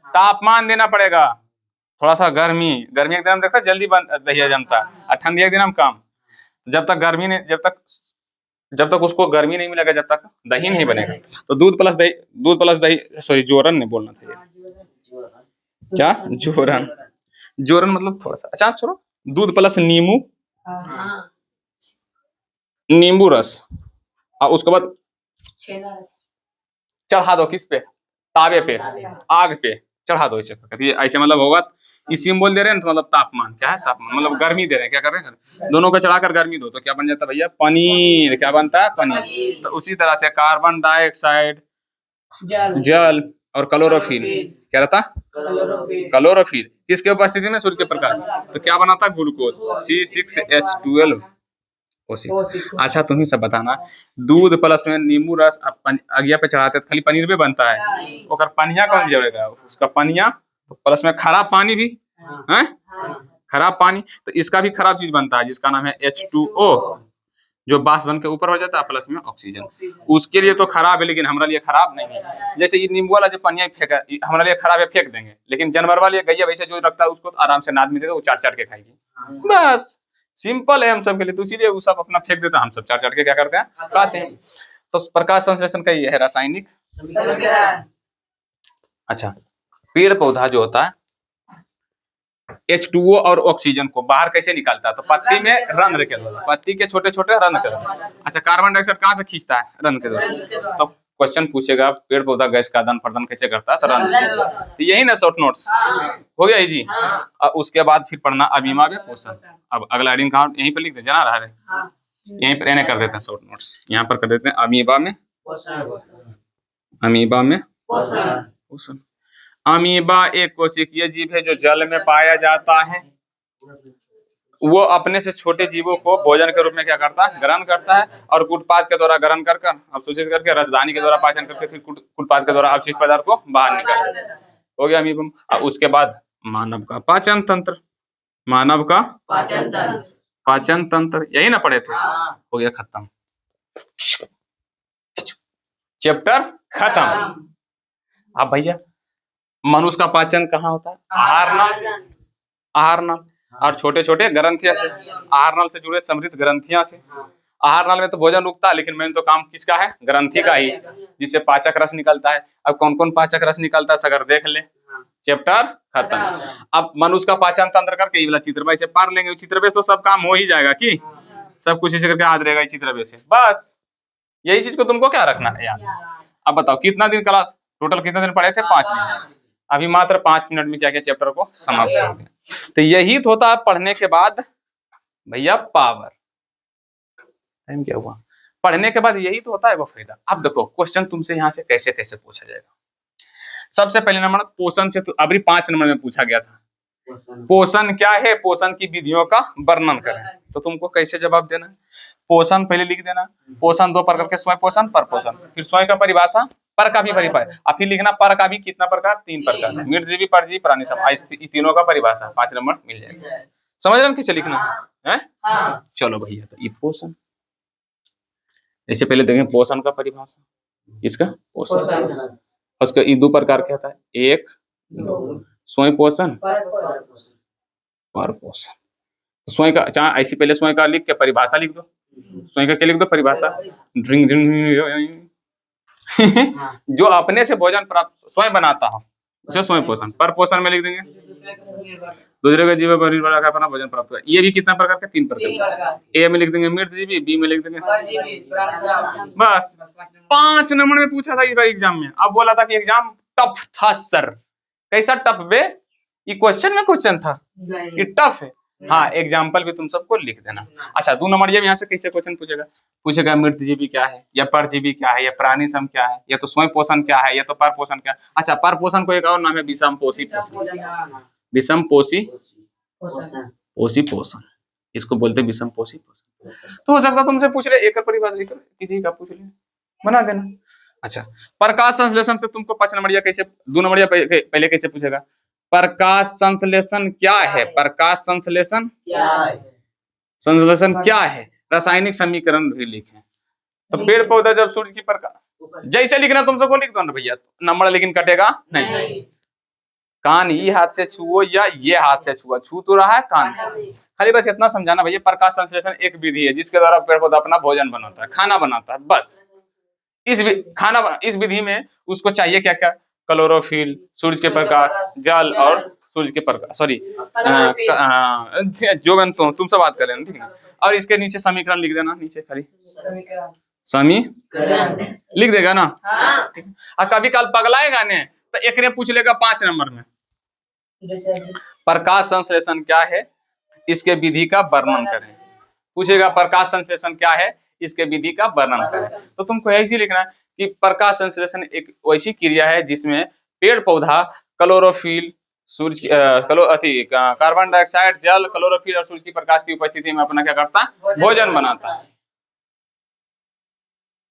तापमान देना पड़ेगा, थोड़ा सा गर्मी एक दिन देखता जल्दी दही जमता है, और ठंडी एक दिन हम कम। जब तक गर्मी नहीं, जब तक उसको गर्मी नहीं मिलेगा, जब तक दही नहीं बनेगा। तो दूध प्लस दही, सॉरी जोरन नहीं बोलना था ये। क्या? जोरन मतलब थोड़ा सा। अच्छा छोड़ो, दूध प्लस नींबू रस, और उसके बाद चढ़ा दो किस पे? तावे पे, आग पे चढ़ा दो। ऐसे मतलब होगा, इसी में बोल दे रहे हैं तो मतलब तापमान क्या है? तापमान मतलब गर्मी दे रहे हैं। क्या कर रहे हैं? दोनों को चढ़ाकर गर्मी दो तो क्या बन जाता है भैया? पनीर। क्या बनता है? पनीर। तो उसी तरह से कार्बन डाइऑक्साइड, जल और क्लोरोफिल, क्या रहता? क्लोरोफिल किसके उपस्थिति में? सूर्य के प्रकाश। तो क्या बनाता? Glucose, C6H12O6। अच्छा तुम ही सब बताना, दूध प्लस में नींबू रस अगिया पे चढ़ाते तो खाली पनीर भी बनता है, और पनिया कौन देगा? उसका पनिया प्लस में खराब पानी भी है, खराब पानी। तो इसका भी खराब चीज बनता है, जिसका नाम है H2O, जो बाष्प बन के ऊपर हो जाता है, प्लस में ऑक्सीजन। उसके लिए तो खराब है, लेकिन हमारे लिए खराब नहीं है। जैसे ये नींबू वाला जो पनिया फेंका, हमारे लिए खराब है, फेंक देंगे, लेकिन जानवर वाले गैया वैसे जो रखता है उसको आराम से नाद में देगा, वो चाट के खाएगी। बस सिंपल है हम सब के लिए। तो इसीलिए वो सब अपना फेंक देता है, हम सब चाट के क्या करते हैं? खाते हैं। तो प्रकाश संश्लेषण का ये है रासायनिक। अच्छा, पेड़ पौधा जो होता है H2O और ऑक्सीजन को बाहर कैसे निकालता है? तो पत्ती में रंध्र के द्वारा, पत्ती के छोटे छोटे रंध्र के द्वारा। अच्छा, कार्बन डाइऑक्साइड कहाँ से खींचता है? रंध्र के द्वारा। तो क्वेश्चन पूछेगा पेड़ पौधा गैस का आदान प्रदान कैसे करता है? तो रंध्र। तो यही ना शॉर्ट नोट्स हो गया इजी। और उसके बाद फिर पढ़ना अमीबा में पोषण। अब अगला हेडिंग कहाँ यहीं पर लिख दे, जना रहा है यहीं पर इन्हें कर देते हैं शॉर्ट नोट्स, यहाँ पर कर देते हैं अमीबा में पोषण। अमीबा एक कोशिकीय जीव है जो जल में पाया जाता है। वो अपने से छोटे जीवों को भोजन के रूप में क्या करता है? ग्रहण करता है, और कूटपाद के द्वारा ग्रहण कर अवशोषित करके रसदानी के द्वारा पाचन करके फिर कूटपाद के द्वारा अवशिष्ट पदार्थ को बाहर निकाल हो गया अमीबा। उसके बाद मानव का पाचन तंत्र, मानव का पाचन तंत्र यही ना पढ़े थे? हो गया खत्म, चैप्टर खत्म। अब भैया मनुष्य का पाचन कहाँ होता है? आहार नल और छोटे छोटे ग्रंथियां से, आहार नल से जुड़े समृद्ध ग्रंथियां से। आहार नल में तो भोजन रुकता है, लेकिन मेन तो काम किसका है? ग्रंथि का ही, जिससे पाचक रस निकलता है। अब कौन कौन पाचक रस निकलता है अगर देख ले, चैप्टर खत्म। अब मनुष्य का पाचन तंत्र करके ये वाला चित्र से पार लेंगे, चित्र से तो सब काम हो ही जाएगा कि सब कुछ इसे करके याद रहेगा चित्र से बस। यही चीज को तुमको क्या रखना है याद। अब बताओ कितना दिन क्लास, टोटल कितना दिन पढ़े थे? 5 दिन। अभी मात्र 5 मिनट में क्या क्या चैप्टर को समाप्त कर दिया। तो यही तो होता है पढ़ने के बाद भैया पावर। टाइम क्या हुआ? पढ़ने के बाद यही तो होता है वो फायदा। अब देखो क्वेश्चन तुमसे यहाँ से कैसे कैसे पूछा जाएगा। सबसे पहले नंबर पोषण से, तो अभी 5 नंबर में पूछा गया था पोषण क्या है, पोषण की विधियों का वर्णन करें। तो तुमको कैसे जवाब देना है? पोषण पहले लिख देना। पोषण 2 प्रकार के, स्वयं पोषण, पर पोषण। फिर स्वयं का परिभाषा, पर का भी परिभाषा, और फिर लिखना पर का भी कितना प्रकार? 3 प्रकार, मृतजीवी, परजीवी, प्राणी समाज, तीनों का परिभाषा। 5 नंबर मिल जाएगा। समझ रहे हो किसे लिखना है? चलो भैया, तो ये पोषण, इससे पहले देखें पोषण का परिभाषा, इसका पोषण, उसका ये 2 प्रकार क्या होता है? 1 2, स्वयं पोषण, पर पोषण। स्वयं का, चाहे ऐसे पहले स्वयं का लिख के परिभाषा लिख दो। स्वयं का क्या लिख दो? परिभाषा। जो अपने से भोजन प्राप्त स्वयं बनाता हो, जो स्वयं पोषण। पर पोषण में लिख देंगे दूसरे का जीव पर अपना भोजन प्राप्त कर। ये भी कितना प्रकार का? 3 प्रकार। ए में लिख देंगे मृतजीवी, बी में लिख देंगे बस। 5 नंबर में पूछा था इस बार एग्जाम में। अब बोला था कि एग्जाम टफ था सर। कैसा टफ बे? ये क्वेश्चन में क्वेश्चन था, ये टफ है। हाँ, एग्जाम्पल भी तुम सबको लिख देना। अच्छा 2 नंबर ये यहाँ से कैसे क्वेश्चन पूछेगा मृतजीवी क्या है, या परजीवी क्या है, या प्राणी सम क्या है, या तो स्वयं पोषण क्या है, या तो पर पोषण क्या है। अच्छा, पर पोषण को एक और नाम है विषम पोषी पोषण। विषम पोषी पोषण, इसको बोलते हैं विषम पोषी पोषण। तो हो सकता तुमसे पूछ रहे एक परिभाषा किसी का पूछ ले, बना देना। अच्छा, प्रकाश संश्लेषण से तुमको 5 नंबर कैसे, 2 नंबर पहले कैसे पूछेगा? प्रकाश संश्लेषण क्या है? प्रकाश संश्लेषण क्या है? संश्लेषण क्या है? रासायनिक समीकरण भी लिखें। तो पेड़ पौधा जब सूर्य की प्रकाश, जैसे लिखना तुम सबको लिख दो ना भैया, नंबर लेकिन कटेगा नहीं। कान ये हाथ से छुओ या ये हाथ से छुआ, छू तो रहा है कान। खाली बस इतना समझाना भैया, प्रकाश संश्लेषण एक विधि है जिसके द्वारा पेड़ पौधा अपना भोजन बनाता है, खाना बनाता है। बस इस विधि में उसको चाहिए क्या क्या? क्लोरोफिल, सूर्य के प्रकाश, जल और सूर्य के प्रकाश, सॉरी जो तुम सब बात कर रहे हैं, ठीक है। और इसके नीचे समीकरण लिख देना, नीचे खाली समीकरण लिख देगा ना। और कभी कल पगलाएगा ने तो एक ने पूछ लेगा 5 नंबर में, प्रकाश संश्लेषण क्या है, इसके विधि का वर्णन करें। पूछेगा प्रकाश संश्लेषण क्या है, इसके विधि का वर्णन करें। तो तुमको ऐसे लिखना है कि प्रकाश संश्लेषण एक वैसी क्रिया है जिसमें पेड़ पौधा क्लोरोफिल, सूर्य कार्बन डाइऑक्साइड, जल, क्लोरोफिल और सूर्य की प्रकाश की उपस्थिति में अपना क्या करता है? भोजन बनाता है।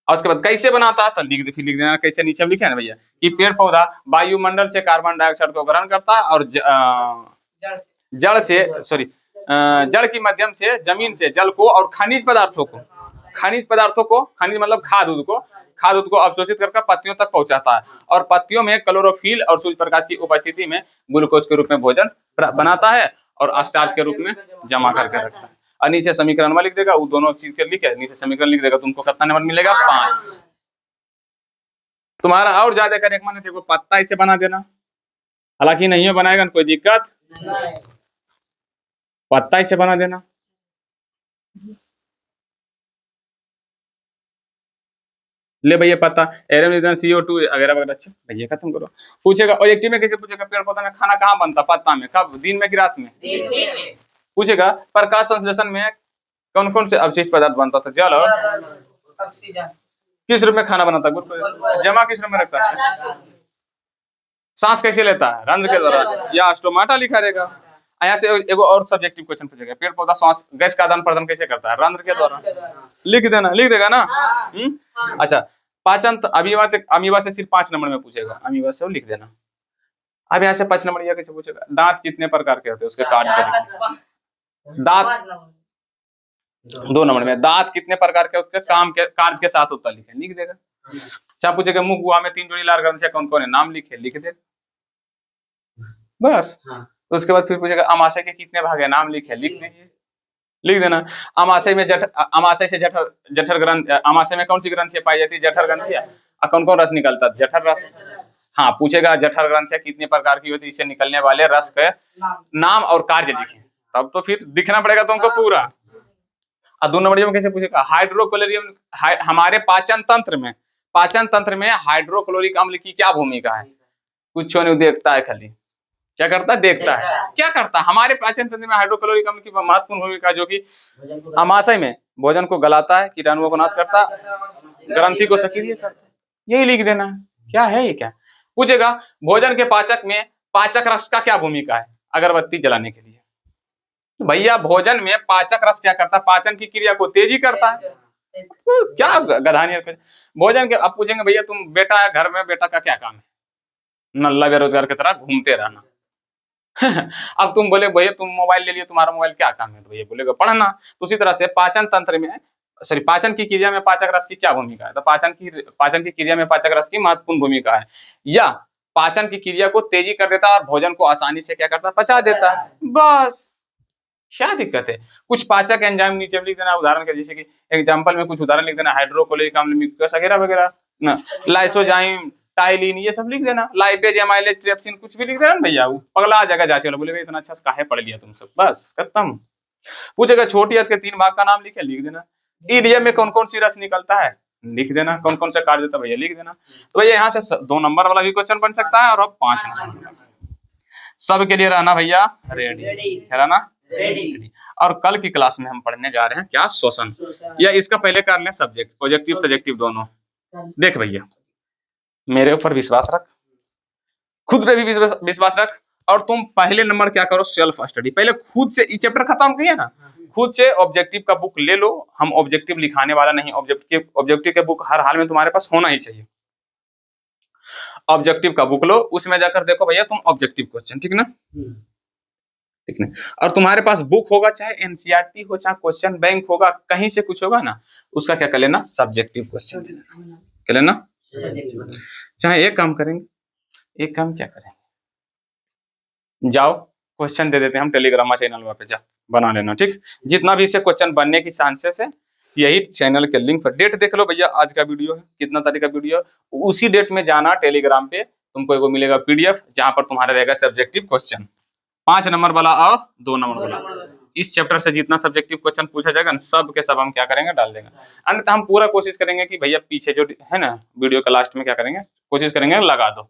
और उसके बाद कैसे बनाता है तो लिख देना कैसे, नीचे लिखे ना भैया कि पेड़ पौधा वायुमंडल से कार्बन डाइऑक्साइड को ग्रहण करता है और जड़ के माध्यम से, जमीन से जल को और खनिज पदार्थों को, खनिज मतलब खाद दूध को अवशोषित करके पत्तियों तक पहुंचाता है। और पत्तियों में क्लोरोफिल और सूर्य प्रकाश की उपस्थिति में ग्लूकोज के रूप में भोजन बनाता है और स्टार्च के रूप में जमा करके रखता है। और नीचे समीकरण में लिख देगा, वो दोनों चीज के लिखे नीचे समीकरण लिख देगा। तुमको कितना नंबर मिलेगा? 5। तुम्हारा और ज्यादा करे मन देखो, पत्ता इसे बना देना, हालांकि नहीं बनाएगा कोई दिक्कत, पत्ता इसे बना देना। ले भैया पत्ता, एरम CO2 वगैरह वगैरह। अच्छा भैया खत्म करो। पूछेगा ऑब्जेक्टिव में कैसे पूछेगा? पेड़ पौधा में खाना कहाँ बनता? पत्ता में। कब? दिन में कि रात में? पूछेगा प्रकाश संश्लेषण में कौन कौन से अवशिष्ट पदार्थ बनता था? जल और ऑक्सीजन। किस रूप में खाना बनाता है? जमा किस रूप में रखता है? सांस कैसे लेता है? रंध्र के द्वारा या स्टोमाटा लिखा रहेगा। यहाँ से एगो और सब्जेक्टिव क्वेश्चन पूछेगा, पेड़ पौधा श्वास गैस का आदान प्रदान कैसे करता है? रंध्र के द्वारा। लिख देगा ना। अच्छा, पाचन अमीबा से सिर्फ 5 नंबर में पूछेगा, अमीबा से वो लिख देना। अब यहाँ से 5 नंबर यह कैसे पूछेगा? दांत कितने प्रकार के होते हैं, उसके कार्य। दांत 2 नंबर में, दांत कितने प्रकार के, उसके कार्य के साथ होता लिखे, लिख देगा। अच्छा पूछेगा मुख गुहा में 3 जोड़ी लार ग्रंथियां कौन कौन है? नाम लिखे, लिख देगा बस। उसके बाद फिर पूछेगा अमाशय के कितने भाग है? नाम लिखे, लिख दीजिए, लिख देना। अमाशय से जठर ग्रंथि, अमाशय में कौन सी ग्रंथियां पाई जाती है? जठर ग्रंथियां। कौन कौन रस निकलता है? जठर रस। हाँ, पूछेगा जठर ग्रंथियां कितने प्रकार की होती है, इससे निकलने वाले रस के नाम और कार्य लिखें। तब तो फिर दिखना पड़ेगा तुमको पूरा। और 2 नंबर में कैसे पूछेगा, हाइड्रोक्लोरियम, हमारे पाचन तंत्र में हाइड्रोक्लोरिक अम्ल की क्या भूमिका है? कुछ नहीं देखता है, खाली क्या करता है, देखता है। क्या करता है? हमारे पाचन तंत्र में हाइड्रोक्लोरिक अम्ल की महत्वपूर्ण भूमिका, जो कि अमाशय में भोजन को गलाता है, कीटाणुओं को नाश करता, ग्रंथि को सक्रिय करता है। यही लिख देना है। क्या है ये? क्या पूछेगा, भोजन के पाचक में पाचक रस का क्या भूमिका है अगरबत्ती जलाने के लिए? भैया भोजन में पाचक रस क्या करता है? पाचन की क्रिया को तेजी करता है। क्या गधानी है। भोजन के, अब पूछेंगे भैया तुम बेटा है घर में, बेटा का क्या काम है? नल्ला बेरोजगार की तरह घूमते रहना। अब तुम बोले भैया तुम मोबाइल ले लिए, तुम्हारा मोबाइल क्या काम है? तो भैया बोलेगा पढ़ना। तो उसी तरह से पाचन तंत्र में, सॉरी, पाचन की क्रिया में पाचक रस की क्या भूमिका है? तो पाचन की क्रिया में पाचक रस की महत्वपूर्ण भूमिका है, या पाचन की क्रिया को तेजी कर देता है और भोजन को आसानी से क्या करता है, पचा देता है। बस क्या दिक्कत है? कुछ पाचक एंजाइम नीचे लिख देना, उदाहरण के, जैसे कि एग्जांपल में कुछ उदाहरण लिख देना, हाइड्रोक्लोरिक अम्ल वगैरह वगैरह ना, लाइसोजाइम, टाइलिन, ये सब लिख देना, लाइपेज, एमाइलेज, ट्रिप्सिन, कुछ भी लिख देना भैया, वो पगला आ जाएगा जांच वाला, बोलेगा इतना अच्छा काहे पढ़ लिया तुम सब, बस खत्म। पूछेगा छोटी हद के 3 भाग का नाम लिखे, लिख देना। ईडीएम में कौन कौन सी रस निकलता है, लिख देना। कौन कौन सा कार्य देता है भैया, लिख देना। तो भैया यहाँ से 2 नंबर वाला भी क्वेश्चन बन सकता है और अब 5 नंबर। सबके लिए रहना भैया रेडी, रहना रेडी। और कल की क्लास में हम पढ़ने जा रहे हैं क्या, श्वसन, या इसका पहले कर लें सब्जेक्ट, ऑब्जेक्टिव सब्जेक्टिव दोनों। देख भैया मेरे ऊपर विश्वास रख, खुद पे भी विश्वास रख, और तुम पहले नंबर क्या करो, सेल्फ स्टडी। पहले खुद से ये चैप्टर खत्म किया ना, खुद से ऑब्जेक्टिव का बुक ले लो। हम ऑब्जेक्टिव लिखाने वाला नहीं, ऑब्जेक्टिव के बुक हर हाल में तुम्हारे पास होना ही चाहिए। ऑब्जेक्टिव का बुक लो, उसमें जाकर देखो भैया तुम ऑब्जेक्टिव क्वेश्चन, ठीक ना, ठीक ना। और तुम्हारे पास बुक होगा, चाहे एनसीईआरटी हो, चाहे क्वेश्चन बैंक होगा, कहीं से कुछ होगा ना, उसका क्या कर लेना, सब्जेक्टिव क्वेश्चन कर लेना। चाहे एक काम करेंगे, एक काम क्या करेंगे, जाओ क्वेश्चन दे देते हैं हम टेलीग्राम चैनल पे, जा बना लेना, ठीक। जितना भी इससे क्वेश्चन बनने की चांसेस है, यही चैनल के लिंक पर, डेट देख लो भैया, आज का वीडियो है, कितना तारीख का वीडियो है, उसी डेट में जाना टेलीग्राम पे, तुमको एगो मिलेगा पीडीएफ, जहां पर तुम्हारा रहेगा सब्जेक्टिव क्वेश्चन 5 नंबर वाला और 2 नंबर वाला। इस चैप्टर से जितना सब्जेक्टिव क्वेश्चन पूछा जाएगा ना, सब के सब हम क्या करेंगे, डाल देंगे। अन्यथा हम पूरा कोशिश करेंगे कि भैया पीछे जो है ना वीडियो के लास्ट में क्या करेंगे, कोशिश करेंगे लगा दो,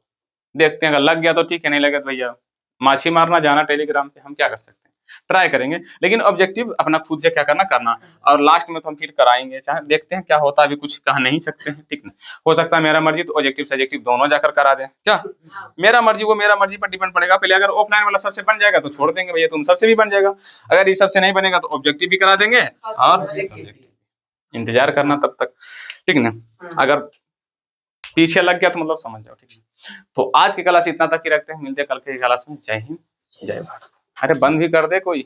देखते हैं अगर लग गया तो ठीक है, नहीं लगे तो भैया माछी मारना जाना टेलीग्राम पे, हम क्या कर सकते हैं, ट्राई करेंगे। लेकिन ऑब्जेक्टिव अपना खुद से क्या करना करना, और लास्ट में तो हम फिर कराएंगे, चाहे देखते हैं क्या होता है, अभी कुछ कह नहीं सकते हैं, ठीक ना। हो सकता है मेरा मर्जी तो ऑब्जेक्टिव सब्जेक्टिव दोनों जाकर करा दें, क्या मेरा मर्जी, वो मेरा मर्जी पर डिपेंड पड़ेगा। पहले अगर ऑफलाइन वाला सबसे बन जाएगा तो छोड़ देंगे भैया, तुम सबसे भी बन जाएगा। अगर ये सबसे नहीं बनेगा तो ऑब्जेक्टिव भी करा देंगे और सब्जेक्टिव, इंतजार करना तब तक, ठीक ना। अगर पीछे लग गया तो मतलब समझ जाओ, ठीक है। तो आज की क्लास इतना तक ही रखते हैं, मिलते हैं कल की क्लास में। जय हिंद, जय भारत। अरे बंद भी कर दे कोई।